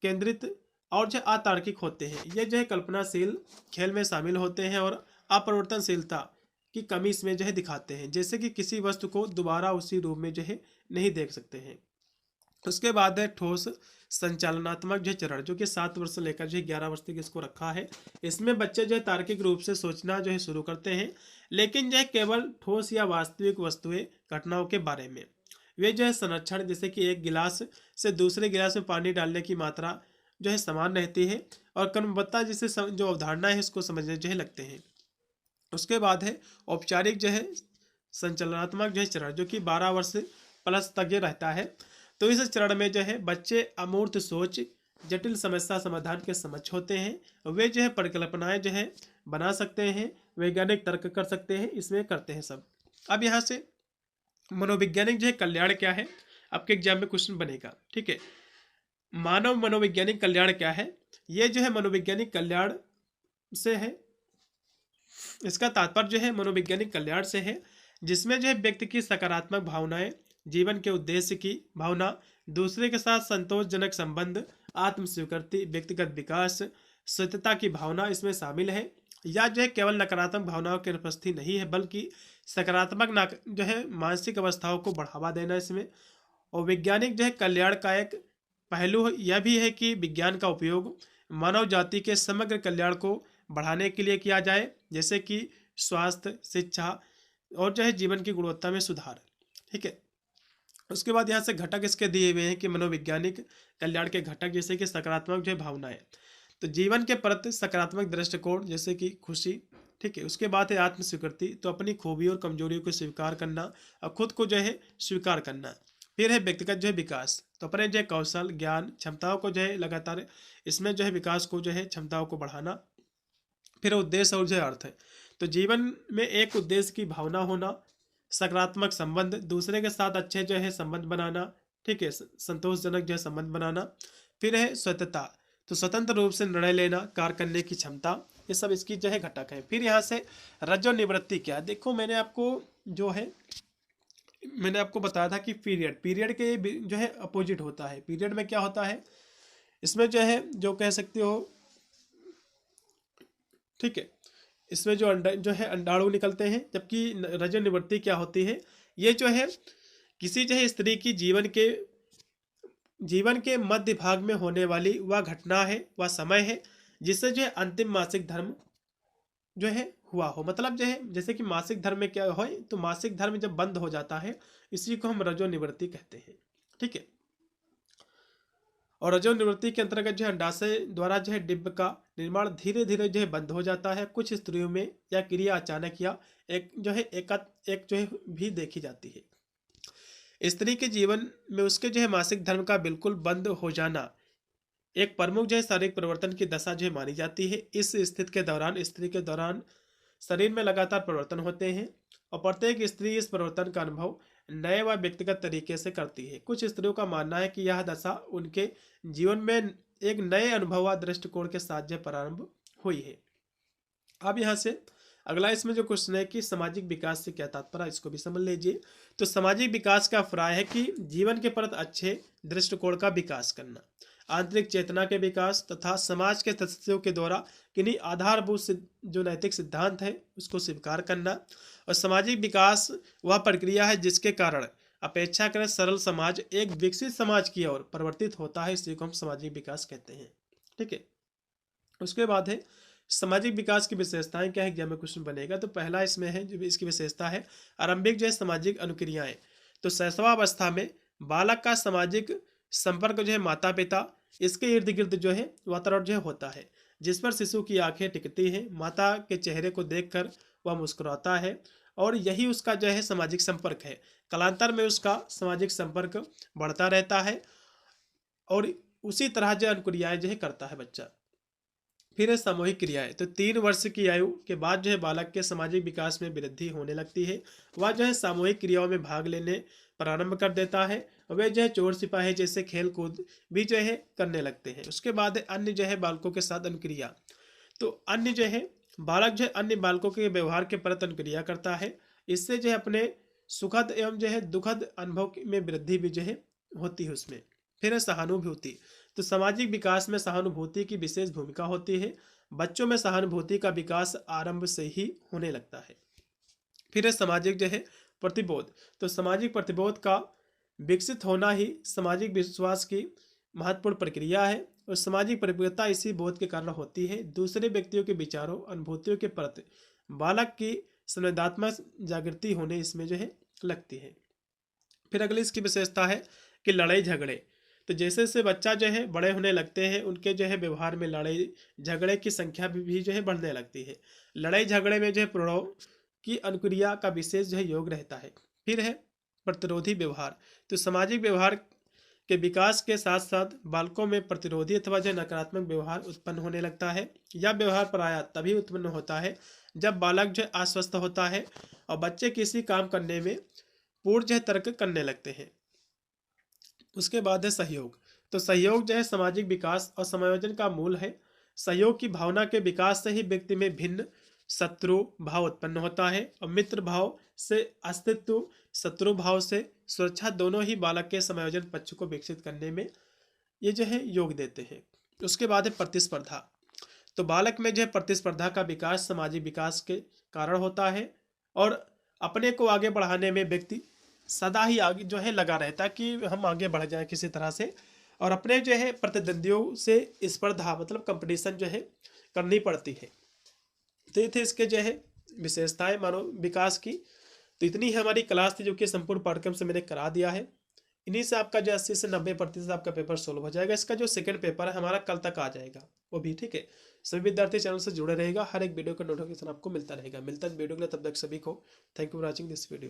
केंद्रित और जो अतार्किक होते हैं। ये जो है कल्पनाशील खेल में शामिल होते हैं और अपरिवर्तनशीलता की कमी इसमें जो है दिखाते हैं, जैसे कि किसी वस्तु को दोबारा उसी रूप में जो है नहीं देख सकते हैं। उसके बाद है ठोस संचालनात्मक जो चरण, जो कि 7 वर्ष से लेकर जो है 11 वर्ष तक इसको रखा है। इसमें बच्चे जो है तार्किक रूप से सोचना जो है शुरू करते हैं, लेकिन जो है केवल ठोस या वास्तविक वस्तुएं घटनाओं के बारे में। वे जो है संरक्षण, जैसे कि एक गिलास से दूसरे गिलास में पानी डालने की मात्रा जो है समान रहती है, और क्रमबद्धता जिसे जो अवधारणा है इसको समझने जो है लगते हैं। उसके बाद है औपचारिक जो है संचलनात्मक जो है चरण, जो कि 12 वर्ष प्लस तक ये रहता है। तो इस चरण में जो है बच्चे अमूर्त सोच, जटिल समस्या समाधान के समझ होते हैं। वे जो है परिकल्पनाएं जो है बना सकते हैं, वैज्ञानिक तर्क कर सकते हैं, इसमें करते हैं सब। अब यहाँ से मनोवैज्ञानिक जो है कल्याण क्या है, आपके एग्जाम में क्वेश्चन बनेगा। ठीक है, मानव मनोवैज्ञानिक कल्याण क्या है? ये जो है मनोवैज्ञानिक कल्याण से है, इसका तात्पर्य जो है मनोवैज्ञानिक कल्याण से है, जिसमें जो है व्यक्ति की सकारात्मक भावनाएं, जीवन के उद्देश्य की भावना, दूसरे के साथ संतोषजनक संबंध, आत्म स्वीकृति, व्यक्तिगत विकास, सत्यता की भावना इसमें शामिल है। या जो है केवल नकारात्मक भावनाओं की उपस्थिति नहीं है, बल्कि सकारात्मक जो है मानसिक अवस्थाओं को बढ़ावा देना इसमें। और वैज्ञानिक जो है कल्याण का एक पहलू यह भी है कि विज्ञान का उपयोग मानव जाति के समग्र कल्याण को बढ़ाने के लिए किया जाए, जैसे कि स्वास्थ्य, शिक्षा और जो है जीवन की गुणवत्ता में सुधार। ठीक है, उसके बाद यहाँ से घटक इसके दिए हुए हैं कि मनोवैज्ञानिक कल्याण के घटक, जैसे कि सकारात्मक जो है भावनाएं, तो जीवन के प्रति सकारात्मक दृष्टिकोण, जैसे कि खुशी। ठीक है, उसके बाद है आत्म स्वीकृति, तो अपनी खूबी और कमजोरियों को स्वीकार करना और खुद को जो है स्वीकार करना। फिर है व्यक्तिगत जो है विकास, तो अपने जो है कौशल, ज्ञान, क्षमताओं को जो है लगातार इसमें जो है विकास को जो है क्षमताओं को बढ़ाना। फिर उद्देश्य और जो है अर्थ है, तो जीवन में एक उद्देश्य की भावना होना, सकारात्मक संबंध, दूसरे के साथ अच्छे जो है संबंध बनाना। ठीक है, संतोषजनक जो है संबंध बनाना। फिर है स्वतंत्रता, तो स्वतंत्र रूप से निर्णय लेना, कार्य करने की क्षमता। ये सब इसकी जो है घटक है। फिर यहाँ से रजो निवृत्ति क्या है, देखो मैंने आपको बताया था कि पीरियड के जो है अपोजिट होता है। पीरियड में क्या होता है, इसमें जो है जो कह सकते हो, ठीक है, इसमें जो है अंडाणु निकलते हैं। जबकि रजो निवृत्ति क्या होती है, ये जो है किसी जो है स्त्री की जीवन के मध्य भाग में होने वाली वह घटना है, वह समय है जिससे जो है अंतिम मासिक धर्म जो है हुआ हो। मतलब जो है जैसे कि मासिक धर्म में क्या हो, तो मासिक धर्म जब बंद हो जाता है इसी को हम रजो निवृत्ति कहते हैं, ठीक है। और रजो निवृत्ति के अंतर्गत जो है अंडाशय द्वारा जो है डिंब का निर्माण धीरे धीरे जो है बंद हो जाता है। कुछ स्त्रियों में यह क्रिया अचानक या एक जो है भी देखी जाती है। स्त्री के जीवन में उसके जो है मासिक धर्म का बिल्कुल बंद हो जाना एक प्रमुख जो है शारीरिक परिवर्तन की दशा जो है मानी जाती है। इस स्थिति के दौरान स्त्री के दौरान शरीर में लगातार परिवर्तन होते हैं और प्रत्येक स्त्री इस परिवर्तन का अनुभव नए व व्यक्तिगत तरीके से करती है। कुछ स्त्रियों का मानना है कि यह दशा उनके जीवन में एक नए अनुभव व दृष्टिकोण के साथ जो प्रारंभ हुई है। अब यहाँ से अगला इसमें जो क्वेश्चन है कि सामाजिक विकास से क्या तात्पर्य, इसको भी समझ लीजिए। तो सामाजिक विकास का अभिप्राय है कि जीवन के प्रति अच्छे दृष्टिकोण का विकास करना, आंतरिक चेतना के विकास तथा समाज के सदस्यों के द्वारा किन्हीं आधारभूत जो नैतिक सिद्धांत है उसको स्वीकार करना। और सामाजिक विकास वह प्रक्रिया है जिसके कारण अपेक्षाकृत सरल समाज एक विकसित समाज की ओर परिवर्तित होता है, इसी को हम सामाजिक विकास कहते हैं, ठीक है। उसके बाद है सामाजिक विकास की विशेषताएं क्या है, एग्जाम में क्वेश्चन बनेगा। तो पहला इसमें है जो इसकी विशेषता है आरंभिक जो है सामाजिक अनुक्रियाएं। तो शैशवावस्था में बालक का सामाजिक संपर्क जो है माता पिता इसके इर्द गिर्द जो है वातावरण जो है होता है, जिस पर शिशु की आंखें टिकती हैं। माता के चेहरे को देखकर वह मुस्कुराता है और यही उसका जो है सामाजिक संपर्क है। कालांतर में उसका सामाजिक संपर्क बढ़ता रहता है और उसी तरह जो अनुक्रियाएं जो है करता है बच्चा। फिर है सामूहिक क्रियाएं। तो 3 वर्ष की आयु के बाद जो है बालक के सामाजिक विकास में वृद्धि होने लगती है। वह जो है सामूहिक क्रियाओं में भाग लेने प्रारंभ कर देता है और वे जो है चोर सिपाही जैसे खेल कूद भी जो है करने लगते हैं। उसके बाद अन्य जो है बालकों के साथ अनुक्रिया। तो अन्य जो है बालक जो है अन्य बालकों के व्यवहार के प्रति अनुक्रिया करता है। इससे जो है अपने सुखद एवं जो है दुखद अनुभव में वृद्धि भी जो है होती है उसमें। फिर है सहानुभूति। तो सामाजिक विकास में सहानुभूति की विशेष भूमिका होती है। बच्चों में सहानुभूति का विकास आरंभ से ही होने लगता है। फिर है सामाजिक जो है प्रतिबोध। तो सामाजिक प्रतिबोध का विकसित होना ही सामाजिक विश्वास की महत्वपूर्ण प्रक्रिया है और सामाजिक परिपक्वता इसी बोध के कारण होती है। दूसरे व्यक्तियों के विचारों अनुभूतियों के प्रति बालक की संवेदनात्मक जागृति होने इसमें जो है लगती है। फिर अगली इसकी विशेषता है कि लड़ाई झगड़े। तो जैसे जैसे बच्चा जो है बड़े होने लगते हैं उनके जो है व्यवहार में लड़ाई झगड़े की संख्या भी जो है बढ़ने लगती है। लड़ाई झगड़े में जो है प्रणव की अनुक्रिया का विशेष जो है योग रहता है। फिर है प्रतिरोधी व्यवहार। तो सामाजिक व्यवहार के विकास के साथ साथ बालकों में प्रतिरोधी अथवा जो नकारात्मक व्यवहार उत्पन्न होने लगता है। यह व्यवहार प्रायः तभी उत्पन्न होता है जब बालक जो अस्वस्थ होता है और बच्चे किसी काम करने में पूर्ण जो है तर्क करने लगते हैं। उसके बाद है सहयोग। तो सहयोग जो है सामाजिक विकास और समायोजन का मूल है। सहयोग की भावना के विकास से ही व्यक्ति में भिन्न शत्रु भाव उत्पन्न होता है और मित्र भाव से अस्तित्व, शत्रु भाव से सुरक्षा, दोनों ही बालक के समायोजन पक्ष को विकसित करने में ये जो है योग देते हैं। उसके बाद है प्रतिस्पर्धा। तो बालक में जो है प्रतिस्पर्धा का विकास सामाजिक विकास के कारण होता है और अपने को आगे बढ़ाने में व्यक्ति सदा ही आगे जो है लगा रहता है कि हम आगे बढ़ जाएं किसी तरह से, और अपने जो है प्रतिद्वंदियों से स्पर्धा मतलब कंपटीशन जो है करनी पड़ती है। तो ये थे इसके जो है विशेषताएं मानव विकास की। तो इतनी ही हमारी क्लास थी जो कि संपूर्ण पाठ्यक्रम से मैंने करा दिया है। इन्हीं से आपका जो 80 से 90% आपका पेपर सोल्व हो जाएगा। इसका जो सेकंड पेपर है हमारा कल तक आ जाएगा वो भी, ठीक है। सभी विद्यार्थी चैनल से जुड़े रहेगा, हर एक वीडियो का नोटिफिकेशन आपको मिलता रहेगा। मिलता है वीडियो के लिए, तब तक सभी को thank you for watching this video.